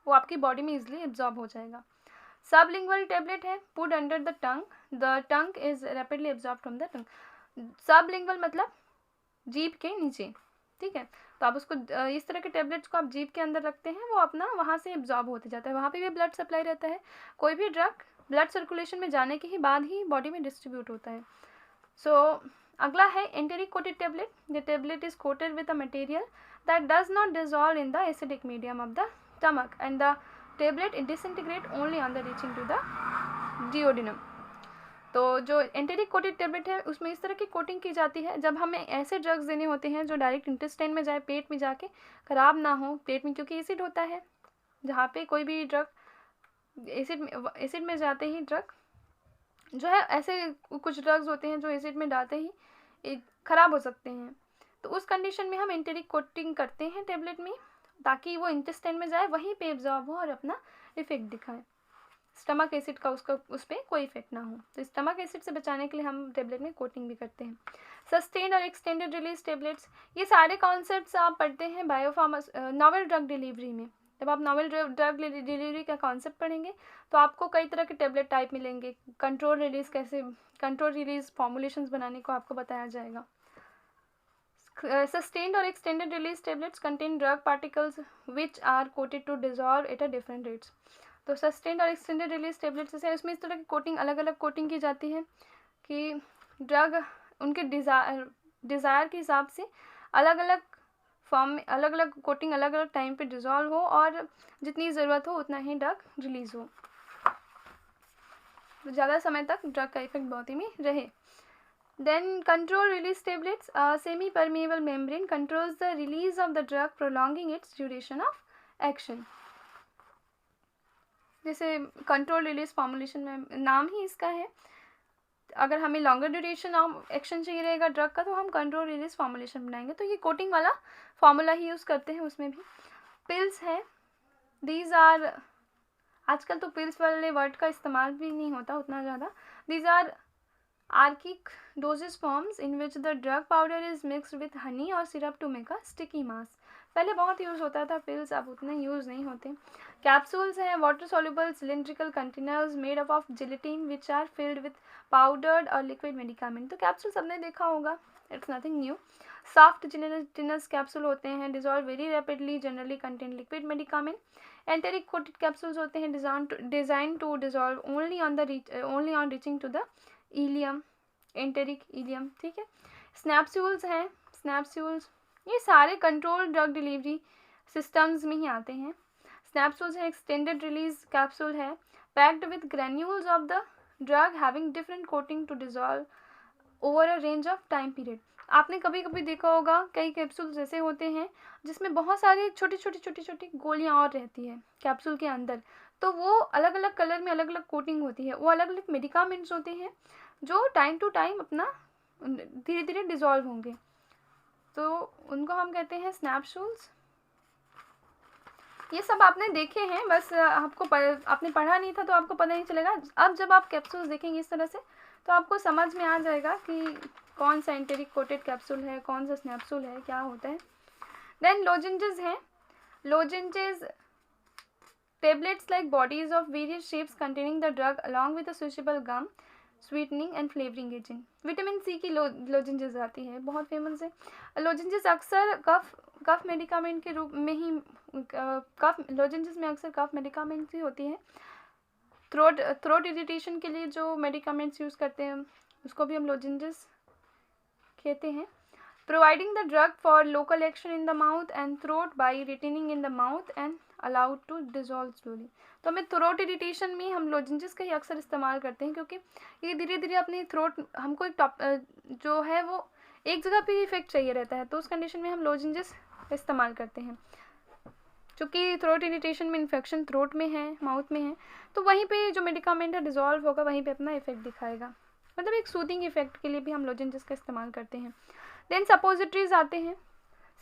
वो आपकी बॉडी में इजिली एब्जॉर्ब हो जाएगा। सबलिंगुअल टेबलेट है, put under the tongue is rapidly absorb from the tongue. Sublingual मतलब जीभ के नीचे, ठीक है। तो आप उसको इस तरह के टेबलेट्स को आप जीभ के अंदर रखते हैं, वो अपना वहाँ से एब्जॉर्ब होते जाता है, वहाँ पे भी ब्लड सप्लाई रहता है। कोई भी ड्रग ब्लड सर्कुलेशन में जाने के ही बाद ही बॉडी में डिस्ट्रीब्यूट होता है। सो अगला है enteric coated tablet. The tablet is coated with a material that does not dissolve in the acidic medium of the stomach and the tablet disintegrate only on the reaching to the duodenum. तो जो enteric coated tablet है उसमें इस तरह की coating की जाती है, जब हमें ऐसे ड्रग्स देने होते हैं जो डायरेक्ट इंटेस्टाइन में जाए, पेट में जाके ख़राब ना हो, पेट में क्योंकि एसिड होता है, जहाँ पे कोई भी ड्रग एसिड में जाते ही ड्रग जो है, ऐसे कुछ ड्रग्स होते हैं जो एसिड में डालते ही ख़राब हो सकते हैं। तो उस कंडीशन में हम एंटेरिक कोटिंग करते हैं टेबलेट में, ताकि वो इंटेस्टाइन में जाए, वहीं पे एब्जॉर्ब हो और अपना इफेक्ट दिखाए, स्टमक एसिड का उसका उस पर कोई इफेक्ट ना हो। तो स्टमक एसिड से बचाने के लिए हम टेबलेट में कोटिंग भी करते हैं। सस्टेन्ड और एक्सटेंडेड रिलीज टेबलेट्स, ये सारे कॉन्सेप्ट्स आप पढ़ते हैं नॉवेल ड्रग डिलीवरी में। जब आप नॉवेल ड्रग डिलीवरी का कॉन्सेप्ट पढ़ेंगे तो आपको कई तरह के टेबलेट टाइप मिलेंगे, कंट्रोल रिलीज फॉर्मुलेशंस बनाने को आपको बताया जाएगा। Sustained or extended release tablets contain drug particles which are coated to dissolve at a different rates. तो सस्टेन्ड और एक्सटेंडेड रिलीज टेबलेट्स जैसे उसमें इस तरह की कोटिंग, अलग अलग कोटिंग की जाती है कि ड्रग उनके डिज़ायर के हिसाब से अलग अलग फॉर्म में, अलग अलग कोटिंग अलग अलग टाइम पे डिज़ोल्व हो और जितनी ज़रूरत हो उतना ही ड्रग रिलीज़ हो, तो ज़्यादा समय तक ड्रग का इफेक्ट बॉडी में रहे। Then control release tablets, a semi-permeable membrane controls the release of the drug, prolonging its duration of action. जैसे कंट्रोल रिलीज फॉर्मुलेशन में नाम ही इसका है, अगर हमें लॉन्गर ड्यूरेशन ऑफ एक्शन चाहिए रहेगा ड्रग का तो हम कंट्रोल रिलीज फॉर्मुलेशन बनाएंगे, तो ये कोटिंग वाला फॉर्मूला ही यूज़ करते हैं उसमें भी। पिल्स है, दीज आर, आजकल तो पिल्स वाले वर्ड का इस्तेमाल भी नहीं होता उतना ज़्यादा। These are archaic dosage forms in which the drug powder is mixed with honey or syrup to make a sticky mass. पहले बहुत यूज़ होता था पिल्स, अब उतने यूज़ नहीं होते। कैप्सूल्स हैं, water soluble cylindrical containers made up of gelatin which are filled with powdered or liquid medicament। तो कैप्सूल सबने देखा होगा, it's nothing new. Soft gelatinous capsule होते हैं, dissolve very rapidly, generally contain liquid medicament. Enteric coated capsules होते हैं, design to dissolve only on reaching to the ileum, enteric ileum, ठीक है। स्नैप्सूल्स हैं, स्नैप्सूल्स ये सारे कंट्रोल ड्रग डिलीवरी सिस्टम्स में ही आते हैं। स्नैप्सूल्स है, एक्सटेंडेड रिलीज कैप्सूल है, packed with granules of the drug having different coating to dissolve over a range of time period. आपने कभी कभी देखा होगा कई कैप्सूल्स ऐसे होते हैं जिसमें बहुत सारी छोटी छोटी गोलियां और रहती है कैप्सूल के अंदर, तो वो अलग अलग कलर में अलग अलग कोटिंग होती है, वो अलग अलग मेडिकामेंट्स होते हैं जो टाइम टू टाइम अपना धीरे धीरे डिजॉल्व होंगे, तो उनको हम कहते हैं स्नैप्सूल्स। ये सब आपने देखे हैं, बस आपने पढ़ा नहीं था तो आपको पता नहीं चलेगा। अब जब आप कैप्सूल्स देखेंगे इस तरह से तो आपको समझ में आ जाएगा कि कौन सा एंटेरिक कोटेड कैप्सूल है, कौन सा स्नैप्सूल है, क्या होता है। देन लोजेंजेस हैं, Lozenges, tablets like bodies of various shapes containing the drug along with a switchable gum, sweetening and flavouring agent. Vitamin C की लोजेंजेस आती है, बहुत फेमस है. लोजेंजेस अक्सर कफ मेडिकामेंट के रूप में ही लोजेंजेस में अक्सर कफ मेडिकामेंट ही होती है. थ्रोट इरिटेशन के लिए जो मेडिकामेंट्स यूज़ करते हैं उसको भी हम लोजेंजेस कहते हैं. Providing the drug for local action in the mouth and throat by retaining in the mouth and allowed to dissolve slowly. तो हमें थ्रोट इरिटेशन में हम लोजेंजेस का ही अक्सर इस्तेमाल करते हैं, क्योंकि ये धीरे धीरे अपनी थ्रोट हमको एक जो है वो एक जगह पे इफेक्ट चाहिए रहता है, तो उस कंडीशन में हम लोजेंजेस इस्तेमाल करते हैं. क्योंकि थ्रोट इरिटेशन में इन्फेक्शन थ्रोट में है, माउथ में है, तो वहीं पे जो मेडिकामेंट है डिजॉल्व होगा, वहीं पे अपना इफेक्ट दिखाएगा. मतलब एक सूदिंग इफेक्ट के लिए भी हम लोजेंजेस का इस्तेमाल करते हैं. देन सपोजिटरीज आते हैं.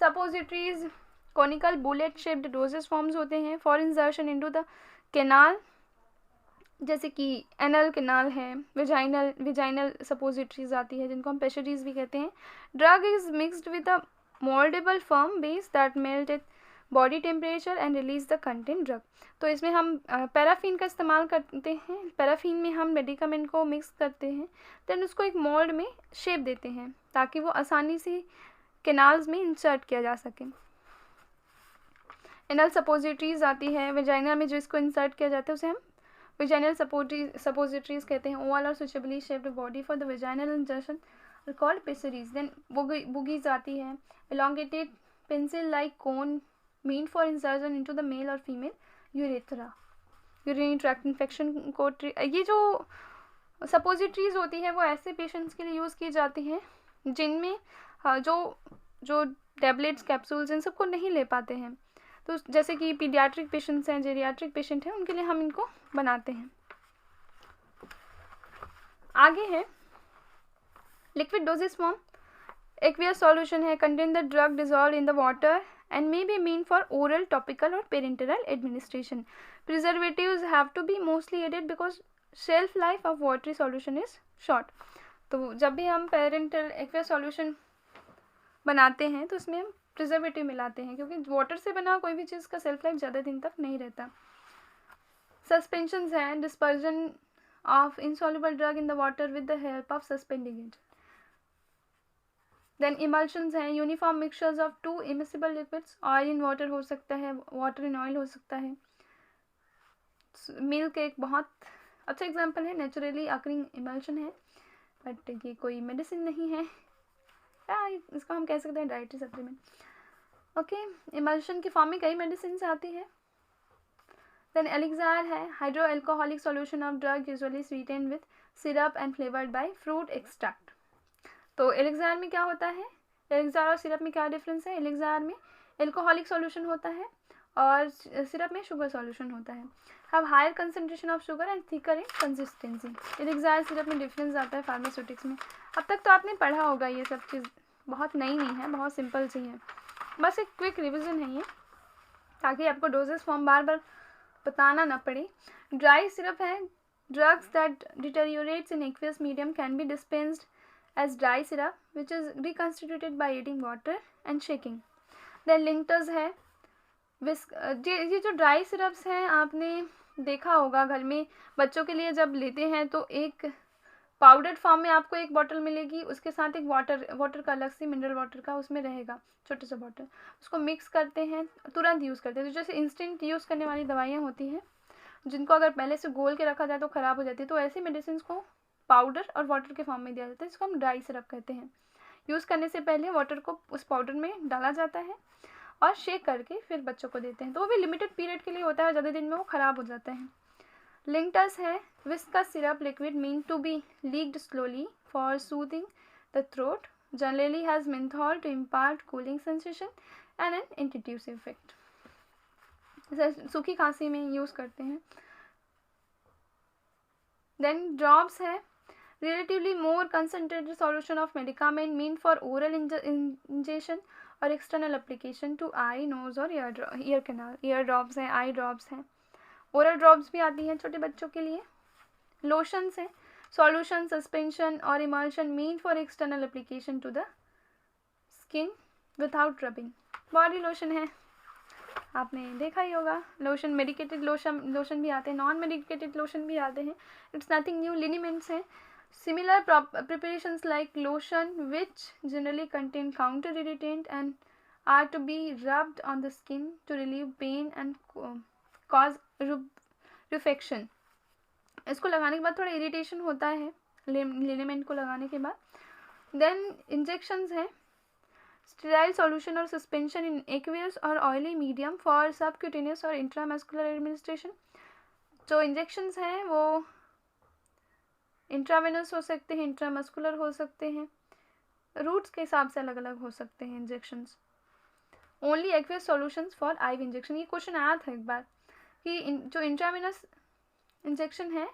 Suppositories conical bullet shaped doses forms होते हैं for insertion into the canal, जैसे कि एनल कैनाल है. विजाइनल सपोजिटरीज आती है जिनको हम पेशरीज भी कहते हैं. Drug is mixed with a mouldable firm base that melt eight body temperature and release the content drug. तो इसमें हम पैराफिन का इस्तेमाल करते हैं. पैराफिन में हम मेडिकामेंट को मिक्स करते हैं, देन उसको एक मोल्ड में शेप देते हैं ताकि वो आसानी से कैनाल्स में इंसर्ट किया जा सके. एनल सपोजिटरीज आती है. वेजाइना में जो इसको इंसर्ट किया जाता है उसे हम वेजाइनल सपोजिटरीज कहते हैं. ओवल और suitably shaped body for the vaginal insertion are called pessaries. Then bougies आती है. Elongated pencil like cone mean for insertion into the male और female urethra. Urinary tract infection को ये जो सपोजिटरीज होती है वो ऐसे पेशेंट्स के लिए यूज़ की जाती हैं जिनमें जो टैबलेट्स कैप्सूल्स इन सबको नहीं ले पाते हैं. तो जैसे कि पीडियाट्रिक पेशेंट्स हैं, जेरियाट्रिक पेशेंट हैं, उनके लिए हम इनको बनाते हैं. आगे है liquid doses form. Aqueous solution है. Contain the drug dissolve in the water and may be mean for oral, topical or parenteral administration. Preservatives have to be mostly added because shelf life of watery solution is short. तो जब भी हम parental aqueous solution बनाते हैं तो उसमें हम preservative मिलाते हैं, क्योंकि वाटर से बना कोई भी चीज़ का सेल्फ लाइफ ज़्यादा दिन तक नहीं रहता. सस्पेंशंस हैं. Dispersion of insoluble drug in the water with the help of suspending agent. Then emulsions हैं. Uniform mixtures of two immiscible liquids. Oil in water हो सकता है, वाटर इन ऑयल हो सकता है. मिल्क एक बहुत अच्छा एग्जांपल है. नेचुरली अकरिंग इमल्शन है, बट ये कोई मेडिसिन नहीं है, इसको हम कह सकते हैं डाइटरी सप्लीमेंट. ओके, इमल्शन की फॉर्म में कई मेडिसिन आती है. देन एलिक्सार है. Hydro alcoholic solution of drug usually sweetened with syrup and flavoured by fruit extract. तो एलिक्सार में क्या होता है, एलिक्सार और सिरप में क्या डिफरेंस है. एलिक्सार में एल्कोहलिक सॉल्यूशन होता है और सिरप में शुगर सॉल्यूशन होता है. Have higher concentration of sugar and thicker in consistency. Elixir syrup में डिफरेंस आता है फार्मास्यूटिक्स में. अब तक तो आपने पढ़ा होगा, ये सब चीज़ बहुत नई नहीं है, बहुत सिंपल सी है, बस एक क्विक रिविजन है ये, ताकि आपको डोजेस फॉर्म बार बार बताना ना पड़े. ड्राई सिरप है. Drugs that deteriorates in aqueous medium can be dispensed as dry syrup which is reconstituted by adding water and shaking. Then lincters है. ये जो ड्राई सिरप्स हैं आपने देखा होगा घर में बच्चों के लिए जब लेते हैं तो एक पाउडर्ड फॉर्म में आपको एक बॉटल मिलेगी, उसके साथ एक वाटर का अलग से मिनरल वाटर का उसमें रहेगा छोटा सा बॉटल. उसको मिक्स करते हैं, तुरंत यूज़ करते हैं. तो जैसे इंस्टेंट यूज़ करने वाली दवाइयाँ होती हैं जिनको अगर पहले से घोल के रखा जाए तो ख़राब हो जाती है, तो ऐसी मेडिसिन को पाउडर और वाटर के फॉर्म में दिया जाता है, जिसको हम ड्राई सिरप कहते हैं. यूज़ करने से पहले वाटर को उस पाउडर में डाला जाता है और शेक करके फिर बच्चों को देते हैं. तो वो भी लिमिटेड पीरियड के लिए होता है, ज़्यादा दिन में वो ख़राब हो जाता है. लिंक्टस है. Viscous syrup liquid mean to be licked slowly for soothing the throat. Generally has menthol to impart cooling sensation and an antitussive effect. सूखी खांसी में यूज़ करते हैं. देन ड्रॉप्स है. relatively more concentrated solution of medicament meant for oral ingestion और external application to eye, nose और ear canal. ear drops हैं, eye drops हैं. oral drops भी आती हैं छोटे बच्चों के लिए. lotions हैं. solution, suspension और emulsion meant for external application to the skin without rubbing. body lotion है. आपने देखा ही होगा। लोशन, मेडिकेटेड लोशन भी आते हैं, नॉन मेडिकेटेड लोशन भी आते हैं। इट्स नथिंग न्यू, लिनीमेंट्स हैं। Similar preparations like lotion which generally contain counter irritant and are to be rubbed on the skin to relieve pain and cause rufection. इसको लगाने के बाद थोड़ा इरिटेशन होता है लिनेमेंट को लगाने के बाद। देन इंजेक्शंस हैं, स्टेराइल सॉल्यूशन और सस्पेंशन इन एक्वियस और ऑयली मीडियम फॉर सबक्यूटेनियस और इंट्रामस्कुलर एडमिनिस्ट्रेशन। जो इंजेक्शंस हैं वो इंट्रावेनस हो सकते हैं, इंट्रामस्कुलर हो सकते हैं, रूट्स के हिसाब से अलग अलग हो सकते हैं injections. Only aqueous solutions for IV injection, ये क्वेश्चन आया था एक बार कि जो इंट्रावेनस इंजेक्शन है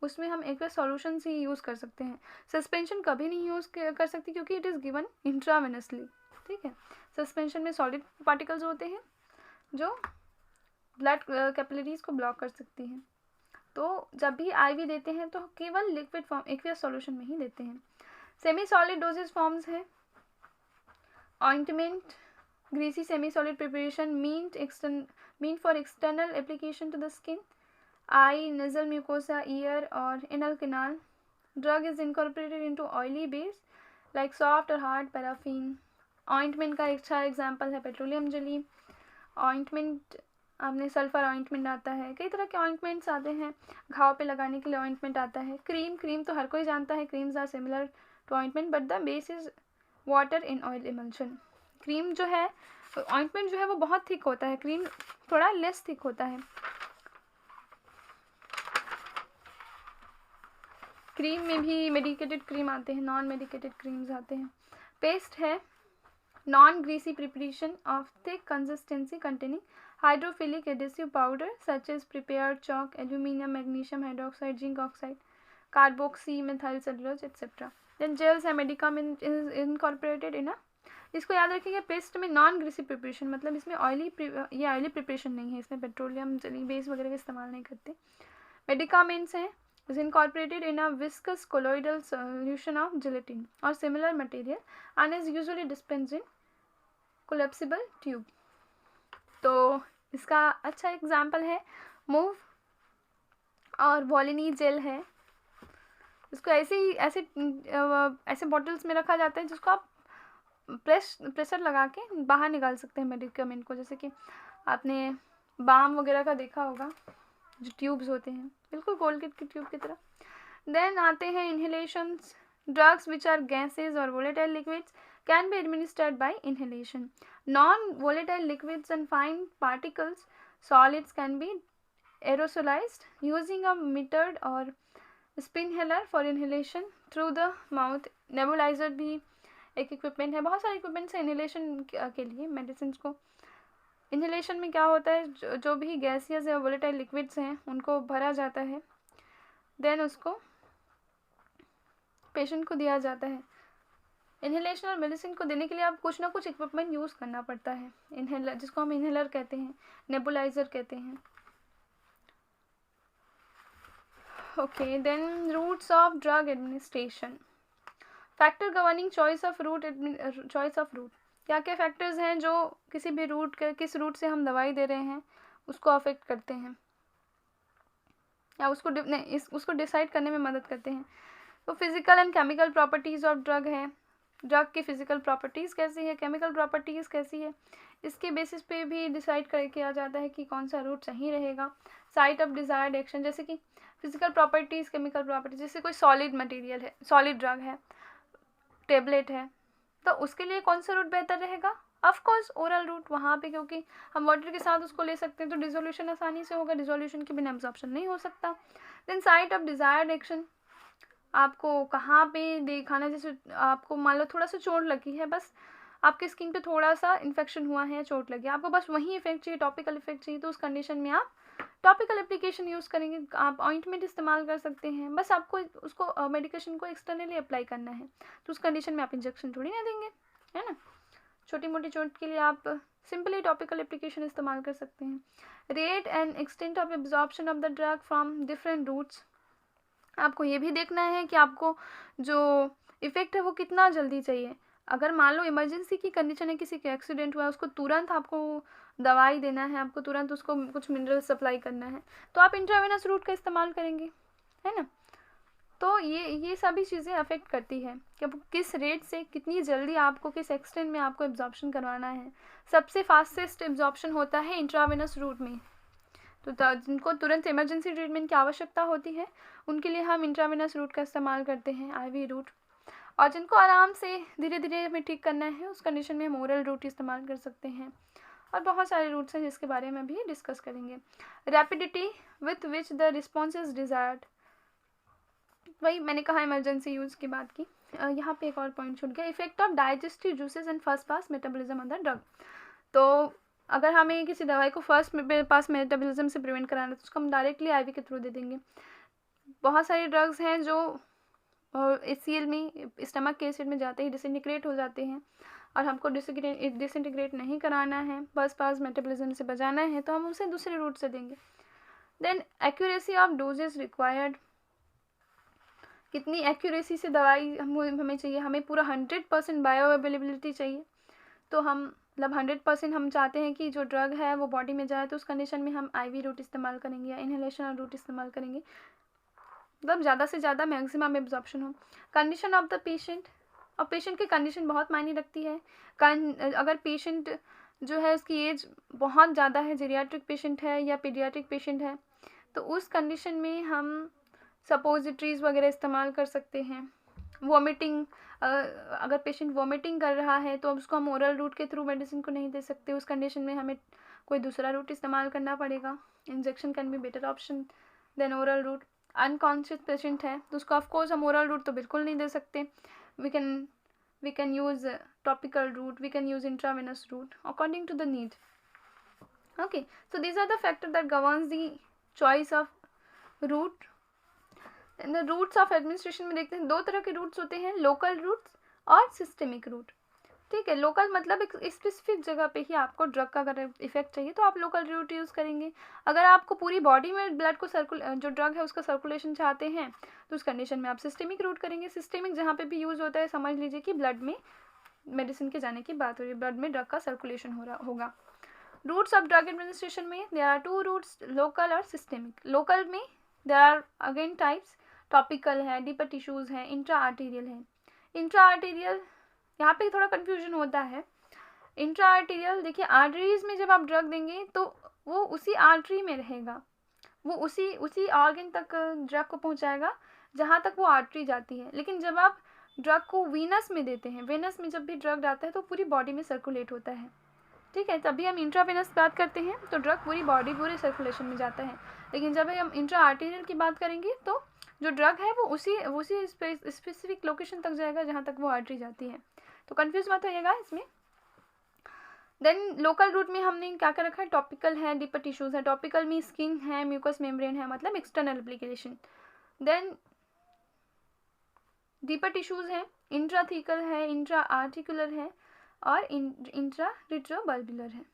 उसमें हम एक्वियस सॉल्यूशंस ही यूज़ कर सकते हैं। सस्पेंशन कभी नहीं यूज़ कर सकती क्योंकि इट इज़ गिवन इंट्रावेनसली, ठीक है। सस्पेंशन में सॉलिड पार्टिकल्स होते हैं जो ब्लड कैपिलरीज को ब्लॉक कर सकती हैं। तो जब भी आईवी देते हैं तो केवल लिक्विड फॉर्म एक्वियस सॉल्यूशन में ही देते हैं। सेमी सॉलिड डोजेज फॉर्म्स हैं, ointment, greasy semi solid preparation mean for external application to the skin, eye, nasal mucosa, ear और anal canal. Drug is incorporated into oily base like soft or hard paraffin. Ointment का एक अच्छा example है petroleum jelly. Ointment आपने sulphur ointment आता है, कई तरह के ऑइंटमेंट्स आते हैं। घाव पे लगाने के लिए ऑइंटमेंट आता है। क्रीम तो हर कोई जानता है, creams are similar to ointment but the base is water in oil emulsion. Cream जो है, ऑइंटमेंट जो है वो बहुत थिक होता है, क्रीम थोड़ा लेस थिक होता है। क्रीम में भी मेडिकेटेड क्रीम आते हैं, नॉन मेडिकेटेड क्रीम्स आते हैं। पेस्ट है, non greasy preparation of thick consistency containing hydrophilic adhesive powder such as prepared chalk, aluminium, magnesium hydroxide, zinc oxide, carboxy methyl cellulose etcetera. Then gels है, medicament is incorporated in इसको याद रखिएगा। Paste में non greasy preparation मतलब इसमें oily preparation नहीं है, इसमें पेट्रोलियम जेली बेस वगैरह का इस्तेमाल नहीं करते। मेडिकामेंट्स हैं is incorporated in a viscous colloidal solution of gelatin or similar material and is usually dispensed in collapsible tube. तो इसका अच्छा एग्जाम्पल है मूव और वॉलिनी जेल है। इसको ऐसे बॉटल्स में रखा जाता है जिसको आप प्रेशर लगा के बाहर निकाल सकते हैं मेडिकामेंट को। जैसे कि आपने बाम वगैरह का देखा होगा, जो ट्यूब्स होते हैं बिल्कुल कोलगेट की ट्यूब की तरह। देन आते हैं inhalations, drugs which are gases or volatile liquids can be administered by inhalation. Non volatile liquids and fine particles solids can be aerosolised using a metered or spinhaler for inhalation through the mouth. Nebuliser भी एक equipment है, बहुत सारे equipments हैं inhalation के लिए medicine को। Inhalation में क्या होता है, जो भी गैसियस या वोलेटाइल लिक्विड्स हैं उनको भरा जाता है, देन उसको पेशेंट को दिया जाता है। इनहेलेशन और मेडिसिन को देने के लिए आप कुछ ना कुछ इक्विपमेंट यूज़ करना पड़ता है, इनहेलर जिसको हम इनहेलर कहते हैं, नेबुलाइजर कहते हैं। Okay, then routes of drug administration, factor governing choice of route. क्या क्या फैक्टर्स हैं जो किसी भी रूट के किस रूट से हम दवाई दे रहे हैं उसको अफेक्ट करते हैं या उसको डिसाइड करने में मदद करते हैं। तो physical and chemical properties of drug है, ड्रग की फिजिकल प्रॉपर्टीज़ कैसी है, केमिकल प्रॉपर्टीज़ कैसी है, इसके बेसिस पे भी डिसाइड कर किया जाता है कि कौन सा रूट सही रहेगा। साइट ऑफ डिजायर्ड एक्शन, जैसे कि फिजिकल प्रॉपर्टीज़, केमिकल प्रॉपर्टीज, जैसे कोई सॉलिड मटेरियल है, सॉलिड ड्रग है, टेबलेट है, तो उसके लिए कौन सा रूट बेहतर रहेगा? ऑफ कोर्स ओरल रूट, वहाँ पे क्योंकि हम वाटर के साथ उसको ले सकते हैं तो डिसोल्यूशन आसानी से होगा, डिसोल्यूशन के बिना एब्जॉर्प्शन नहीं हो सकता। Then site of desired action, आपको कहाँ पे दिखाना, जैसे आपको मान लो थोड़ा सा चोट लगी है, बस आपके स्किन पे थोड़ा सा इन्फेक्शन हुआ है, चोट लगी, आपको बस वहीं इफेक्ट चाहिए, टॉपिकल इफेक्ट चाहिए, तो उस कंडीशन में आप टॉपिकल एप्लीकेशन यूज़ करेंगे, आप ऑइंटमेंट इस्तेमाल कर सकते हैं। बस आपको उसको मेडिकेशन को एक्सटर्नली अप्लाई करना है, तो उस कंडीशन में आप इंजेक्शन थोड़ी ना देंगे, है ना। छोटी मोटी चोट के लिए आप सिंपली टॉपिकल एप्लीकेशन इस्तेमाल कर सकते हैं। Rate and extent of absorption of the drug from different routes, आपको ये भी देखना है कि आपको जो इफ़ेक्ट है वो कितना जल्दी चाहिए। अगर मान लो इमरजेंसी की कंडीशन है, किसी का एक्सीडेंट हुआ है, उसको तुरंत आपको दवाई देना है, आपको तुरंत उसको कुछ मिनरल सप्लाई करना है, तो आप इंट्रावेनस रूट का इस्तेमाल करेंगे, है ना। तो ये सभी चीज़ें अफेक्ट करती है कि किस रेट से कितनी जल्दी आपको, किस एक्सटेंट में आपको एब्जॉर्प्शन करवाना है। सबसे फास्टेस्ट एब्जॉर्प्शन होता है इंट्रावेनस रूट में, तो जिनको तुरंत इमरजेंसी ट्रीटमेंट की आवश्यकता होती है उनके लिए हम इंट्रावेनस रूट का इस्तेमाल करते हैं, आईवी रूट। और जिनको आराम से धीरे धीरे हमें ठीक करना है उस कंडीशन में हम ओरल रूट इस्तेमाल कर सकते हैं। और बहुत सारे रूट्स हैं जिसके बारे में भी डिस्कस करेंगे। Rapidity with which the response is desired, वही मैंने कहा इमरजेंसी यूज़ की बात की। यहाँ पे एक और पॉइंट छूट गया, effect of digestive juices and first pass metabolism on the drug. तो अगर हमें किसी दवाई को फर्स्ट पास मेटाबॉलिज्म से प्रिवेंट कराना है तो उसको हम डायरेक्टली आईवी के थ्रू दे देंगे। बहुत सारे ड्रग्स हैं जो HCl में, स्टमक के एसिड में जाते ही डिसइंटीग्रेट हो जाते हैं, और हमको डिसइंटीग्रेट नहीं कराना है, फर्स्ट पास मेटाबॉलिज्म से बचाना है, तो हम उसे दूसरे रूट से देंगे। Then accuracy of doses required, कितनी एक्यूरेसी से दवाई हमें चाहिए, हमें पूरा 100% बायो अवेलेबिलिटी चाहिए। तो हम मतलब 100% हम चाहते हैं कि जो ड्रग है वो बॉडी में जाए, तो उस कंडीशन में हम आईवी रूट इस्तेमाल करेंगे या इनहेलेशन रूट इस्तेमाल करेंगे, मतलब ज़्यादा से ज़्यादा मैक्सिमम एब्जॉर्प्शन हो। कंडीशन ऑफ द पेशेंट, और पेशेंट की कंडीशन बहुत मायने रखती है। अगर पेशेंट जो है उसकी एज बहुत ज़्यादा है, जेरियाट्रिक पेशेंट है या पीडियाट्रिक पेशेंट है, तो उस कंडीशन में हम सपोजिटरीज वगैरह इस्तेमाल कर सकते हैं। वॉमिटिंग, अगर पेशेंट वॉमिटिंग कर रहा है तो उसको हम ओरल रूट के थ्रू मेडिसिन को नहीं दे सकते, उस कंडीशन में हमें कोई दूसरा रूट इस्तेमाल करना पड़ेगा। Injection can be better option than oral route. Unconscious patient है तो उसको ऑफकोर्स हम ओरल रूट तो बिल्कुल नहीं दे सकते, we can use topical route, we can use intravenous route according to the need. Okay, so these are the factors that governs the choice of route. And the routes of administration में देखते हैं दो तरह के roots होते हैं, local routes और systemic root. ठीक है, लोकल मतलब एक स्पेसिफिक जगह पे ही आपको ड्रग का अगर इफेक्ट चाहिए तो आप लोकल रूट यूज़ करेंगे। अगर आपको पूरी बॉडी में ब्लड को जो ड्रग है उसका सर्कुलेशन चाहते हैं तो उस कंडीशन में आप सिस्टेमिक रूट करेंगे। सिस्टेमिक जहाँ पे भी यूज़ होता है समझ लीजिए कि ब्लड में मेडिसिन के जाने की बात हो रही है, ब्लड में ड्रग का सर्कुलेशन हो रहा होगा। रूट्स ऑफ ड्रग एडमिनिस्ट्रेशन में देयर आर 2 रूट्स, लोकल और सिस्टेमिक। लोकल में there are again types, topical है, डीपर टिश्यूज़ है, इंट्रा आर्टीरियल है। इंट्रा आर्टीरियल यहाँ पे थोड़ा कन्फ्यूजन होता है। इंट्रा आर्टीरियल देखिए, आर्टरीज में जब आप ड्रग देंगे तो वो उसी आर्टरी में रहेगा, वो उसी ऑर्गन तक ड्रग को पहुँचाएगा जहाँ तक वो आर्टरी जाती है। लेकिन जब आप ड्रग को वीनस में देते हैं, वेनस में जब भी ड्रग जाता है तो पूरी बॉडी में सर्कुलेट होता है। ठीक है, तभी हम इंट्रावेनस बात करते हैं तो ड्रग पूरी बॉडी पूरे सर्कुलेशन में जाता है। लेकिन जब हम इंट्रा आर्टीरियल की बात करेंगे तो जो ड्रग है वो उसी स्पेसिफिक लोकेशन तक जाएगा जहाँ तक वो आर्टरी जाती है। तो कंफ्यूज मत होइएगा इसमें। देन लोकल रूट में हमने क्या क्या रखा है, टॉपिकल है, डीपर टिश्यूज है। टॉपिकल में स्किन है, म्यूकस मेम्ब्रेन है, मतलब external application. Then deeper tissues है, इंट्राथीकल है, इंट्रा आर्टिकुलर है और इंट्रा रिट्रोबल्बुलर है।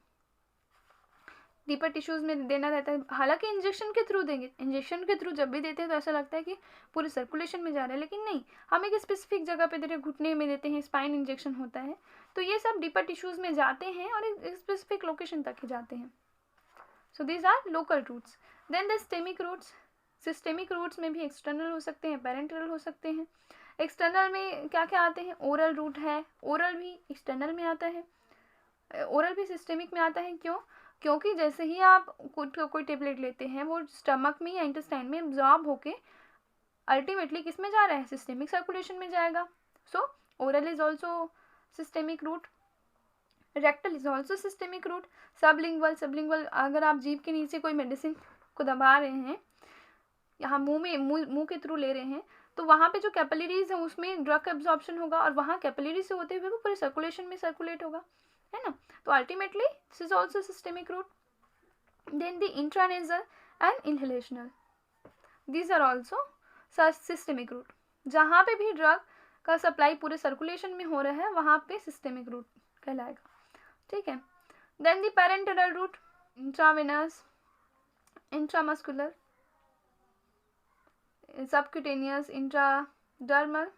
डीपर टिश्यूज में देना रहता है, हालांकि इंजेक्शन के थ्रू देंगे, इंजेक्शन के थ्रू जब भी देते हैं तो ऐसा लगता है कि पूरे सर्कुलेशन में जा रहा है, लेकिन नहीं, हम एक स्पेसिफिक जगह पे देते हैं, घुटने में देते हैं, स्पाइन इंजेक्शन होता है, तो ये सब डीपर टिश्यूज में जाते हैं और एक स्पेसिफिक लोकेशन तक ही जाते हैं। So these are local routes. Then the systemic routes, systemic routes में भी एक्सटर्नल हो सकते हैं, पेरेंटरल हो सकते हैं। एक्सटर्नल में क्या क्या आते हैं, ओरल रूट है, ओरल भी एक्सटर्नल में आता है, ओरल भी सिस्टेमिक में आता है। क्यों? क्योंकि जैसे ही आप कोई टेबलेट लेते हैं वो स्टमक में या इंटेस्टाइन में एब्जॉर्ब होके अल्टीमेटली किस में जा रहा है, सिस्टेमिक सर्कुलेशन में जाएगा। So oral is also systemic route, rectal is also systemic route. Sublingual अगर आप जीभ के नीचे कोई मेडिसिन को दबा रहे हैं, यहाँ मुंह के थ्रू ले रहे हैं, तो वहाँ पे जो कैपिलरीज है उसमें ड्रग का एब्जॉर्प्शन होगा और वहाँ कैपिलरी से होते हुए वो पूरे सर्कुलेशन में सर्कुलेट होगा, है ना। तो ultimately this is also systemic route. Then the intranasal and inhalational, these are also systemic route. जहाँ पे भी ड्रग का सप्लाई पूरे सर्कुलेशन में हो रहा है वहाँ पे सिस्टेमिक रूट कहलाएगा। ठीक है। Then the parenteral route, intravenous, intramuscular, subcutaneous, intradermal.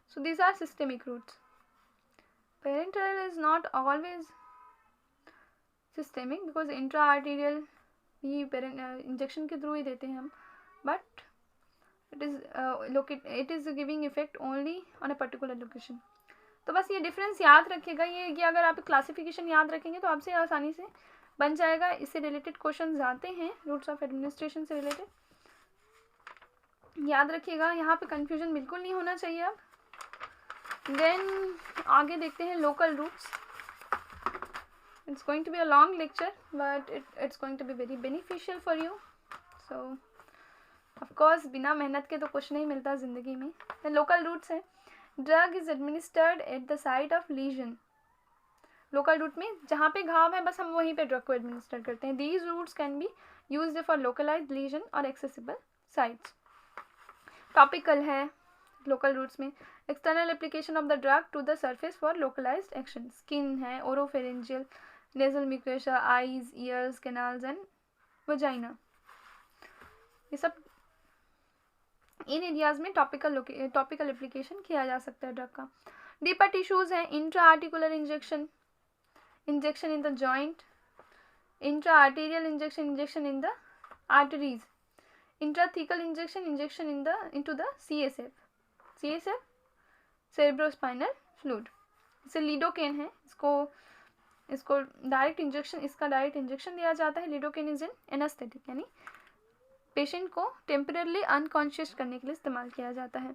So these are systemic routes. Parenteral is not always systemic because intra arterial भी इंजेक्शन के थ्रू ही देते हैं हम, but it is giving effect only on a particular location. तो बस ये difference याद रखिएगा, ये अगर आप क्लासिफिकेशन याद रखेंगे तो आपसे आसानी से बन जाएगा. इससे रिलेटेड क्वेश्चन आते हैं, रूट्स ऑफ एडमिनिस्ट्रेशन से रिलेटेड याद रखिएगा, यहाँ पे कंफ्यूजन बिल्कुल नहीं होना चाहिए. अब देन आगे देखते हैं local routes. It's going to be a long lecture, but it's going to be very beneficial for you. So, of course, बिना मेहनत के तो कुछ नहीं मिलता ज़िंदगी में. The local routes है. Drug is administered at the site of lesion. Local route में जहाँ पे घाव है बस हम वहीं पे ड्रग को एडमिनिस्टर करते हैं. These routes can be used for localized lesion or accessible sites. Topical है local routes में. External application of the drug to the surface for localized action. Skin है, oropharyngeal, nasal mucosa, eyes, ears, canals and vagina. ये सब इन areas में topical application किया जा सकता है ड्रग का. डीपर टिश्यूज हैं. Intra articular injection in the joint, intra arterial injection in the arteries, intrathecal injection into the CSF cerebrospinal fluid. इसे लिडोकेन है, इसको डायरेक्ट इंजेक्शन दिया जाता है. लिडोकेन इज एन एनेस्थेटिक, यानी पेशेंट को टेम्परली अनकॉन्शियस करने के लिए इस्तेमाल किया जाता है.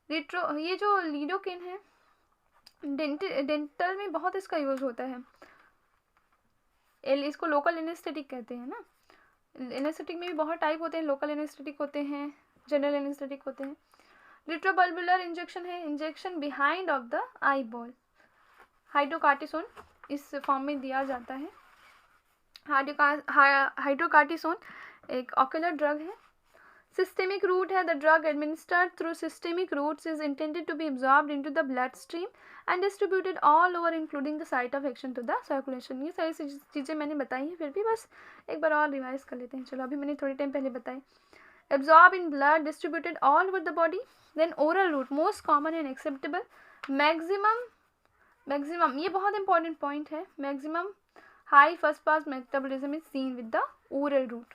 ये जो लिडोकेन है डेंटल में बहुत इसका यूज़ होता है. इसको लोकल एनेस्थेटिक कहते हैं ना. एनेस्थेटिक में भी बहुत टाइप होते हैं. लोकल एनेस्थेटिक होते हैं, जनरल एनेस्थेटिक होते हैं. रिट्रोबल्बुलर इंजेक्शन है, injection behind of the eyeball. Hydrocortisone इस फॉर्म में दिया जाता है. हाइड्रोकार्टिसोन एक ऑक्यूलर ड्रग है. सिस्टेमिक रूट है. The drug administered through systemic routes is intended to be absorbed into the bloodstream and distributed all over including the site of action to the circulation. ये सारी चीज़ें मैंने बताई हैं, फिर भी बस एक बार और रिवाइज कर लेते हैं. चलो, अभी मैंने थोड़ी टाइम पहले बताई. Absorb in blood, distributed all over the body. Then oral route, most common and acceptable. Maximum ये बहुत इंपॉर्टेंट पॉइंट है. Maximum high first pass metabolism is seen with the oral route,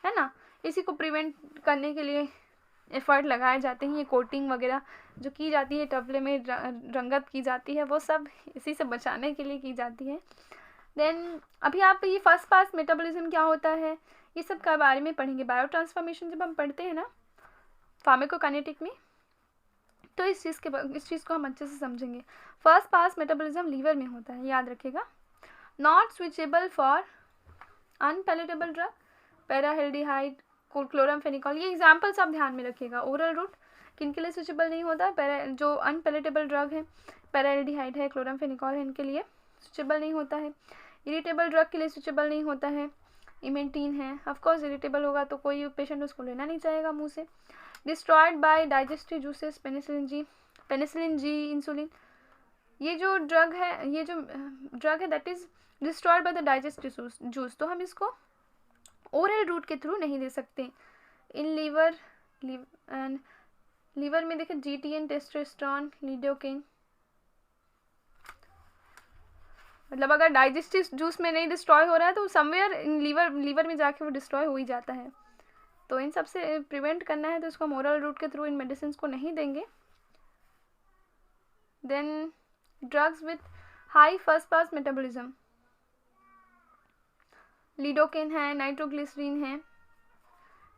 है ना. इसी को प्रिवेंट करने के लिए एफर्ट लगाए जाते हैं. ये कोटिंग वगैरह जो की जाती है, टबले में रंगत की जाती है, वो सब इसी से बचाने के लिए की जाती है. देन अभी आप ये फर्स्ट पास मेटाबॉलिज्म क्या होता है ये सब के बारे में पढ़ेंगे. बायो ट्रांसफॉर्मेशन जब हम पढ़ते हैं ना फार्माकोकाइनेटिक में, तो इस चीज़ को हम अच्छे से समझेंगे. फर्स्ट पास मेटाबॉलिज्म लीवर में होता है, याद रखिएगा. Not suitable for unpalatable drug, paraldehyde, chloramphenicol. ये एग्जाम्पल्स आप ध्यान में रखिएगा. ओरल रूट किन के लिए स्विचेबल नहीं होता? जो अनपैलेटेबल ड्रग है, पैराहेल्डिहाइड है, क्लोरामफेनिकॉल है, इनके लिए स्विचेबल नहीं होता है. इरिटेबल ड्रग के लिए स्विचेबल नहीं होता है. इमेंटीन है, ऑफकोर्स इरिटेबल होगा तो कोई पेशेंट उसको लेना नहीं चाहेगा मुँह से. Destroyed by digestive juices, penicillin G, insulin. ये जो ड्रग है that is destroyed by the digestive juice, तो हम इसको ओरल रूट के थ्रू नहीं दे सकते. इन लीवर में देखिए GTN, टेस्टोस्टेरोन, लिडोकेन. मतलब अगर डाइजेस्टिव जूस में नहीं डिस्ट्रॉय हो रहा है तो समवेयर इन लीवर में जाके वो डिस्ट्रॉय हो ही जाता है. तो इन सब से प्रिवेंट करना है तो इसको हम ओरल रूट के थ्रू इन मेडिसिन को नहीं देंगे. Then drugs with high first pass metabolism, lidocaine है, नाइट्रोग्लिसरीन है,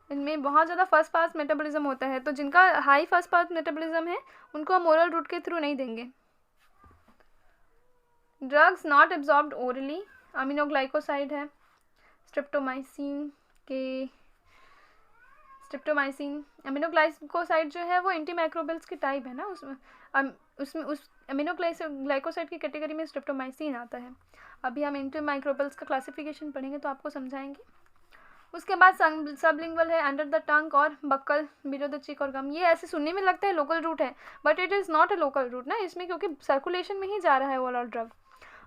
इनमें बहुत ज़्यादा फर्स्ट पास मेटाबॉलिज्म होता है. तो जिनका हाई फर्स्ट पास मेटाबॉलिज्म है उनको हम ओरल रूट के थ्रू नहीं देंगे. Drugs not absorbed orally, aminoglycoside है, स्ट्रेप्टोमाइसिन. अमीनोग्लाइकोसाइड जो है वो एंटीमाइक्रोबियल्स की टाइप है ना. उसमें उस अमीनोग्लाइकोसाइड की कैटेगरी में स्ट्रेप्टोमाइसिन आता है. अभी हम एंटीमाइक्रोबियल्स का क्लासिफिकेशन पढ़ेंगे तो आपको समझाएंगे. उसके बाद सबलिंगुअल है, अंडर द टंग और बक्कल, बिलो द चिक और गम. ये ऐसे सुनने में लगता है लोकल रूट है, but it is not a local route ना इसमें, क्योंकि सर्कुलेशन में ही जा रहा है वो all drug.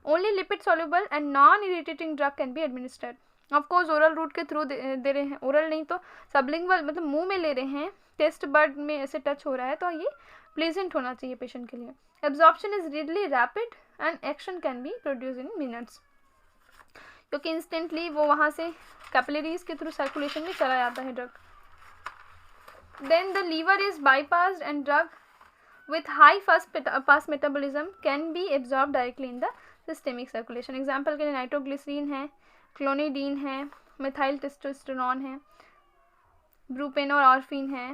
Only lipid soluble and non irritating drug can be administered. Of course oral route के थ्रू दे रहे हैं. ओरल नहीं तो सबलिंगुअल, मतलब मुंह में ले रहे हैं, टेस्ट बर्ड में ऐसे टच हो रहा है, तो ये प्लेजेंट होना चाहिए पेशेंट के लिए। Absorption is really rapid and action can be produce in minutes, क्योंकि इंस्टेंटली वो वहाँ से कैपिलरीज के थ्रू सर्कुलेशन में चला जाता है drug. Then the liver is bypassed and drug with high fast pass metabolism can be absorbed directly in the systemic circulation। Example के लिए नाइट्रोग्लिसरीन है, क्लोनिडीन है, मिथाइल टेस्टोस्टेरोन है, ब्रूपेनोरॉर्फिन है,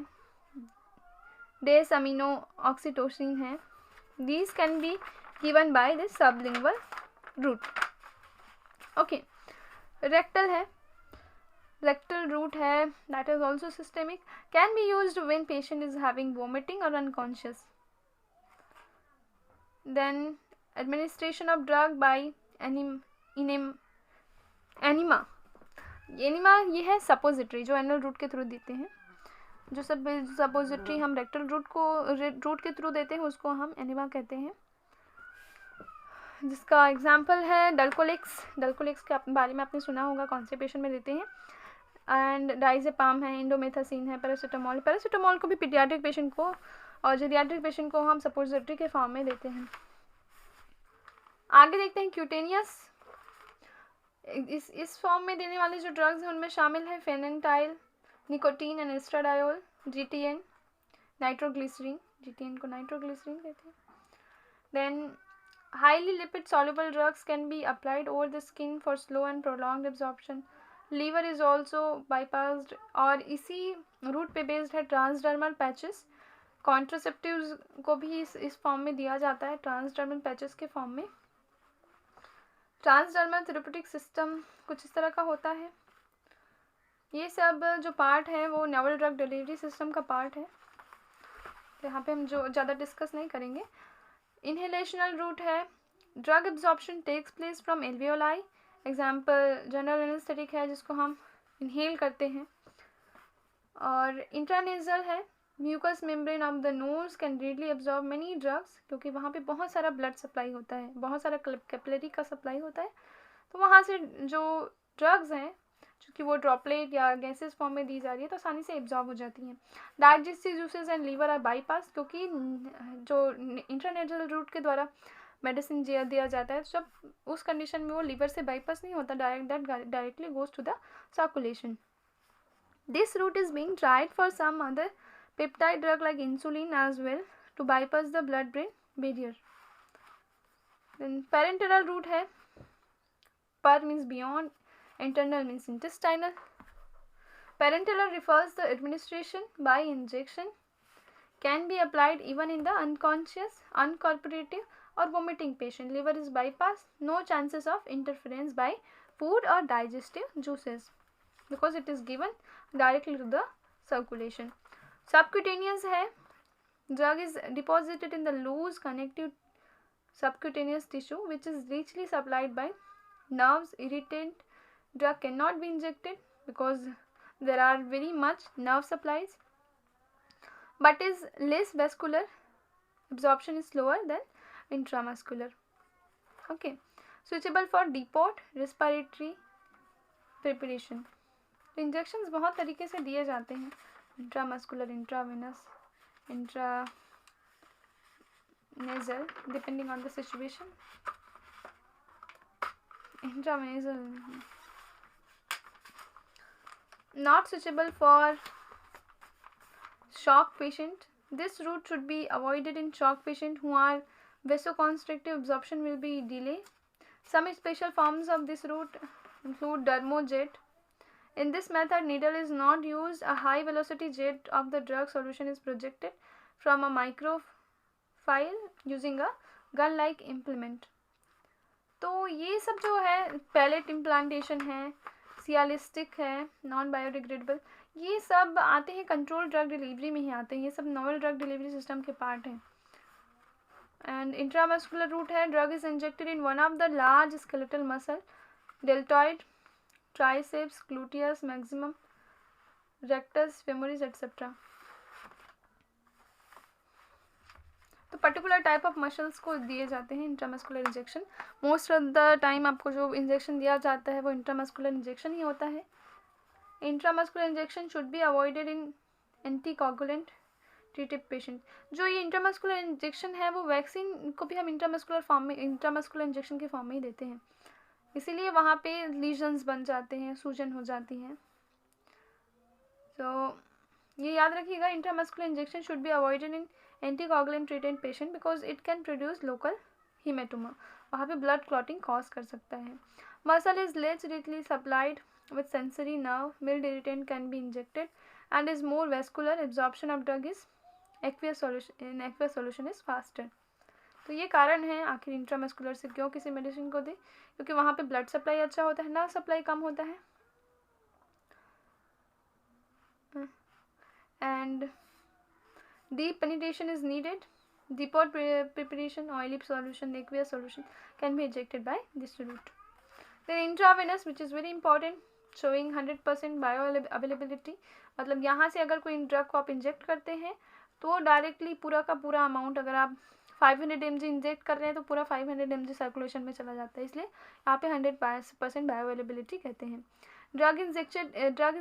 डेस अमीनो ऑक्सीटोसिन है। These can be given by this sublingual route। Okay, rectal है, rectal route है, that is also systemic, can be used when patient is having vomiting or unconscious। Then administration of drug by enema. Enema ये है suppository जो anal root के through देते हैं। जो सब सपोजिटरी हम रेक्टल रूट के थ्रू देते हैं उसको हम एनिमा कहते हैं, जिसका एग्जांपल है डल्कोलिक्स। डल्कोलिक्स के बारे में आपने सुना होगा, कॉन्स्टिपेशन में देते हैं। एंड डाइजेपाम है, इंडोमेथासिन है, पैरासीटामोल। पैरासीटामोल को भी पीडियाट्रिक पेशेंट को और जीरियाट्रिक पेशेंट को हम सपोजिटरी के फॉर्म में देते हैं। आगे देखते हैं क्यूटेनियस। इस फॉर्म में देने वाले जो ड्रग्स हैं उनमें शामिल है fentanyl, nicotine and estradiol, GTN, nitroglycerine. GTN को नाइट्रोग्लिसरीन कहते हैं। Then highly lipid soluble drugs can be applied over the skin for slow and prolonged absorption. Liver is also bypassed और इसी रूट पे बेस्ड है ट्रांसडर्मल पैचेस। कॉन्ट्रासेप्टिव्स को भी इस फॉर्म में दिया जाता है, ट्रांसडर्मल पैचेस के फॉर्म में। ट्रांसडर्मल थेरेप्यूटिक सिस्टम कुछ इस तरह का होता है। ये सब जो पार्ट है वो नोवेल ड्रग डिलीवरी सिस्टम का पार्ट है, तो यहाँ पे हम जो ज़्यादा डिस्कस नहीं करेंगे। इनहेलेशनल रूट है, drug absorption takes place from alveoli. Example general anaesthetic है जिसको हम इनहेल करते हैं। और इंट्रानेजल है, mucous membrane of the nose can readily absorb many drugs, क्योंकि वहाँ पे बहुत सारा ब्लड सप्लाई होता है, बहुत सारा कैपिलरी का सप्लाई होता है, तो वहाँ से जो ड्रग्स हैं चूँकि वो ड्रॉपलेट या गैसेस फॉर्म में दी जा रही है तो आसानी से एब्जॉर्ब हो जाती हैं। Digestive juices and liver are bypass, क्योंकि जो इंट्रानेजल रूट के द्वारा मेडिसिन दिया जाता है जब उस कंडीशन में वो लीवर से बाईपास नहीं होता, directly goes to the circulation. This route is being tried for some other peptide drug like insulin as well to bypass the blood brain barrier। Then parenteral route है, per means beyond, internal means intestinal। Parenteral refers the administration by injection, can be applied even in the unconscious, uncooperative or vomiting patient। Liver is bypassed, no chances of interference by food or digestive juices because it is given directly to the circulation। Subcutaneous है, drug is deposited in the loose connective subcutaneous tissue which is richly supplied by nerves, irritant। Drug cannot be injected because there are very much nerve supplies, but is less vascular, absorption is slower than intramuscular। Okay, suitable for depot respiratory preparation। Injections बहुत तरीके से दिए जाते हैं, intramuscular, intravenous, intranasal, depending on the situation. Intravenal not suitable for shock patient। This route should be avoided in shock patient who are vasoconstrictive, absorption will be delayed। Some special forms of this route include dermojet। In this method, needle is not used, a high velocity jet of the drug solution is projected from a microfile using a gun like implement। तो ये सब जो है pellet implantation है, सियालिस्टिक है, non biodegradable, ये सब आते हैं कंट्रोल ड्रग डिलीवरी में ही आते हैं, ये सब नोवेल ड्रग डिलीवरी सिस्टम के पार्ट हैं। एंड इंट्रामस्कुलर रूट है, drug is injected in one of the large skeletal muscle, deltoid, triceps, gluteus maximum, rectus, femoris etcetera. तो पर्टिकुलर टाइप ऑफ मसल्स को दिए जाते हैं intramuscular injection. Most of the time आपको जो injection दिया जाता है वो इंट्रामस्कुलर इंजेक्शन ही होता है। Intramuscular injection should be avoided in anticoagulant treated patient. जो ये इंट्रामस्कुलर इंजेक्शन है वो वैक्सीन को भी हम इंट्रामस्कुलर इंजेक्शन के फॉर्म में ही देते हैं, इसीलिए वहाँ पे लीजन्स बन जाते हैं, सूजन हो जाती हैं। तो ये याद रखिएगा, intramuscular injection should be avoided in anticoagulant treated patient because it can produce local haematoma, वहाँ पे ब्लड क्लॉटिंग कॉज कर सकता है। Muscle is less readily supplied with sensory nerve, mild irritant can be injected and is more vascular, absorption of drug is aqueous solution is faster। तो ये कारण है आखिर इंट्रामस्कुलर से क्यों किसी मेडिसिन को दे, क्योंकि वहाँ पे ब्लड सप्लाई अच्छा होता है, नर्व सप्लाई कम होता है। And deep penetration is needed. Depot preparation, oily solution, aqueous solution can be injected by this route. Then intravenous, which is very important, showing 100% bioavailability, मतलब यहाँ से अगर कोई ड्रग को आप इंजेक्ट करते हैं तो डायरेक्टली पूरा का पूरा अमाउंट, अगर आप 500 mg इंजेक्ट कर रहे हैं तो पूरा 500 mg सर्कुलेशन में चला जाता है, इसलिए यहाँ पे 100% बायोअवेलेबिलिटी कहते हैं। Drug is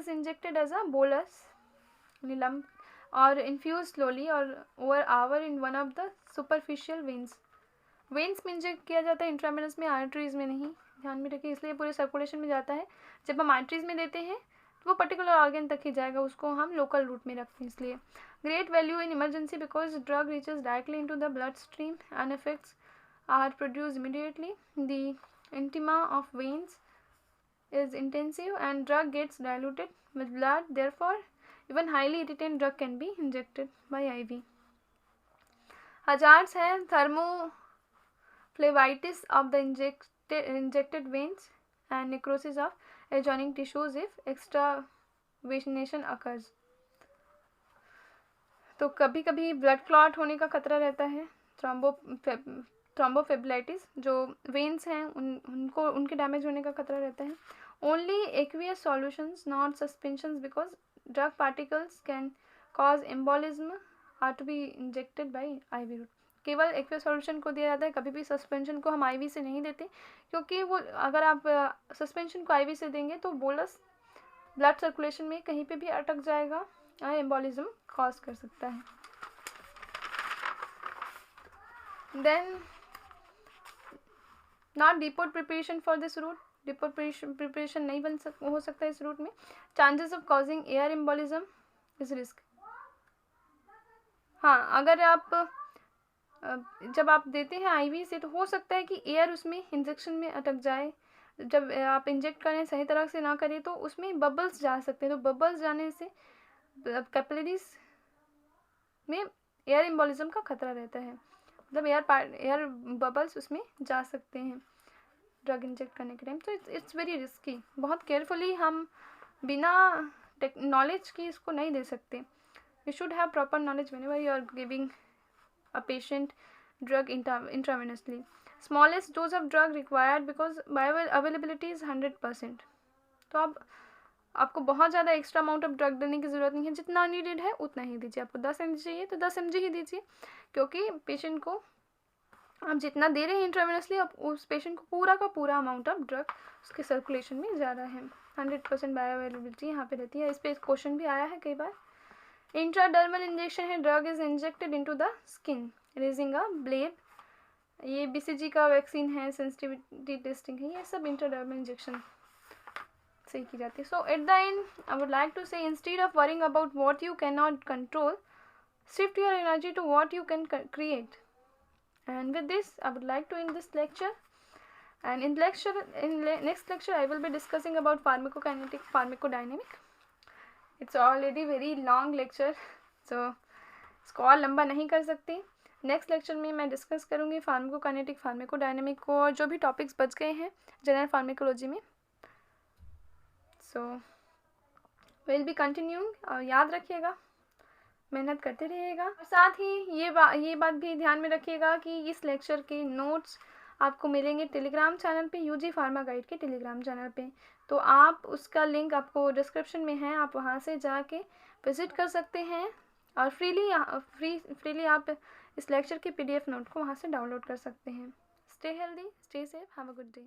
injected as a bolus lump और इन्फ्यूज स्लोली और over hour in one of the superficial veins में इंजेक्ट किया जाता है, इंट्रावेनस में, आर्टरीज में नहीं, ध्यान में रखिए, इसलिए पूरे सर्कुलेशन में जाता है। जब हम आर्टरीज में देते हैं तो वो पर्टिकुलर ऑर्गन तक ही जाएगा, उसको हम लोकल रूट में रखते हैं। इसलिए great value in emergency because drug reaches directly into the bloodstream and effects are produce immediately, the intima of veins is intensive and drug gets diluted with blood, therefore even highly irritant drug can be injected by IV. Hazards है thermophlebitis of the injected veins and necrosis of adjoining tissues if extravasation occurs। तो कभी कभी blood clot होने का खतरा रहता है, थ्रोम्बोफेब्लाइटिस, जो वेन्स हैं उनको उनके डैमेज होने का खतरा रहता है। Only aqueous solutions not suspensions because drug particles can cause embolism are to be injected by IV route. केवल एक्वियस सॉल्यूशन को दिया जाता है, कभी भी सस्पेंशन को हम आईवी से नहीं देते, क्योंकि वो अगर आप सस्पेंशन को आईवी से देंगे तो बोलस ब्लड सर्कुलेशन में कहीं पे भी अटक जाएगा और एम्बोलिज्म कॉज कर सकता है। Then not depot preparation for this route, depot preparation नहीं हो सकता इस रूट में। Chances of causing air embolism is risk. हाँ, अगर आप जब आप देते हैं आईवी से तो हो सकता है कि एयर उसमें इंजेक्शन में अटक जाए, जब आप इंजेक्ट करें सही तरह से ना करें तो उसमें बबल्स जा सकते हैं, तो बबल्स जाने से कैपिलरीज में एयर एम्बोलिज्म का खतरा रहता है, मतलब एयर बबल्स उसमें जा सकते हैं ड्रग इंजेक्ट करने के टाइम। तो इट्स वेरी रिस्की, बहुत केयरफुली हम बिना नॉलेज की इसको नहीं दे सकते। You should have proper knowledge whenever you are giving a patient drug intravenously. Smallest dose of drug required because bioavailability is 100%। तो अब आपको बहुत ज़्यादा एक्स्ट्रा अमाउंट ऑफ ड्रग देने की ज़रूरत नहीं है, जितना नीडेड है उतना ही दीजिए। आपको 10 mg चाहिए तो 10 mg ही दीजिए, क्योंकि पेशेंट को आप जितना दे रहे हैं इंट्रावेनसली, अब उस पेशेंट को पूरा का पूरा अमाउंट ऑफ ड्रग उसके सर्कुलेशन में जा रहा है। 100% बायोअवेलेबिलिटी यहाँ पे रहती है। इस पर क्वेश्चन भी आया है कई बार। इंट्राडर्मल इंजेक्शन है, drug is injected into the skin raising a bleb. ये BCG का वैक्सीन है, सेंसिटिविटी टेस्टिंग है, ये सब इंट्राडर्मल इंजेक्शन से की जाती है। So at the end I would like to say instead of worrying about what you can not control, shift your energy to what you can create. And with this I would like to end this lecture, and in next lecture I will be discussing about pharmacokinetic, pharmacodynamic. It's already very long lecture, so इसको और लंबा नहीं कर सकती। Next lecture में मैं discuss करूँगी pharmacokinetic, pharmacodynamic को और जो भी टॉपिक्स बच गए हैं जनरल फार्माकोलॉजी में। सो विल बी कंटिन्यूइंग, और याद रखिएगा, मेहनत करते रहिएगा। और साथ ही ये बात भी ध्यान में रखिएगा कि इस लेक्चर के नोट्स आपको मिलेंगे टेलीग्राम चैनल पे, UG फार्मा गाइड के टेलीग्राम चैनल पे। तो आप उसका लिंक आपको डिस्क्रिप्शन में है, आप वहाँ से जाके विज़िट कर सकते हैं और फ्रीली आप इस लेक्चर के PDF नोट को वहाँ से डाउनलोड कर सकते हैं। Stay healthy, stay safe, have a good day.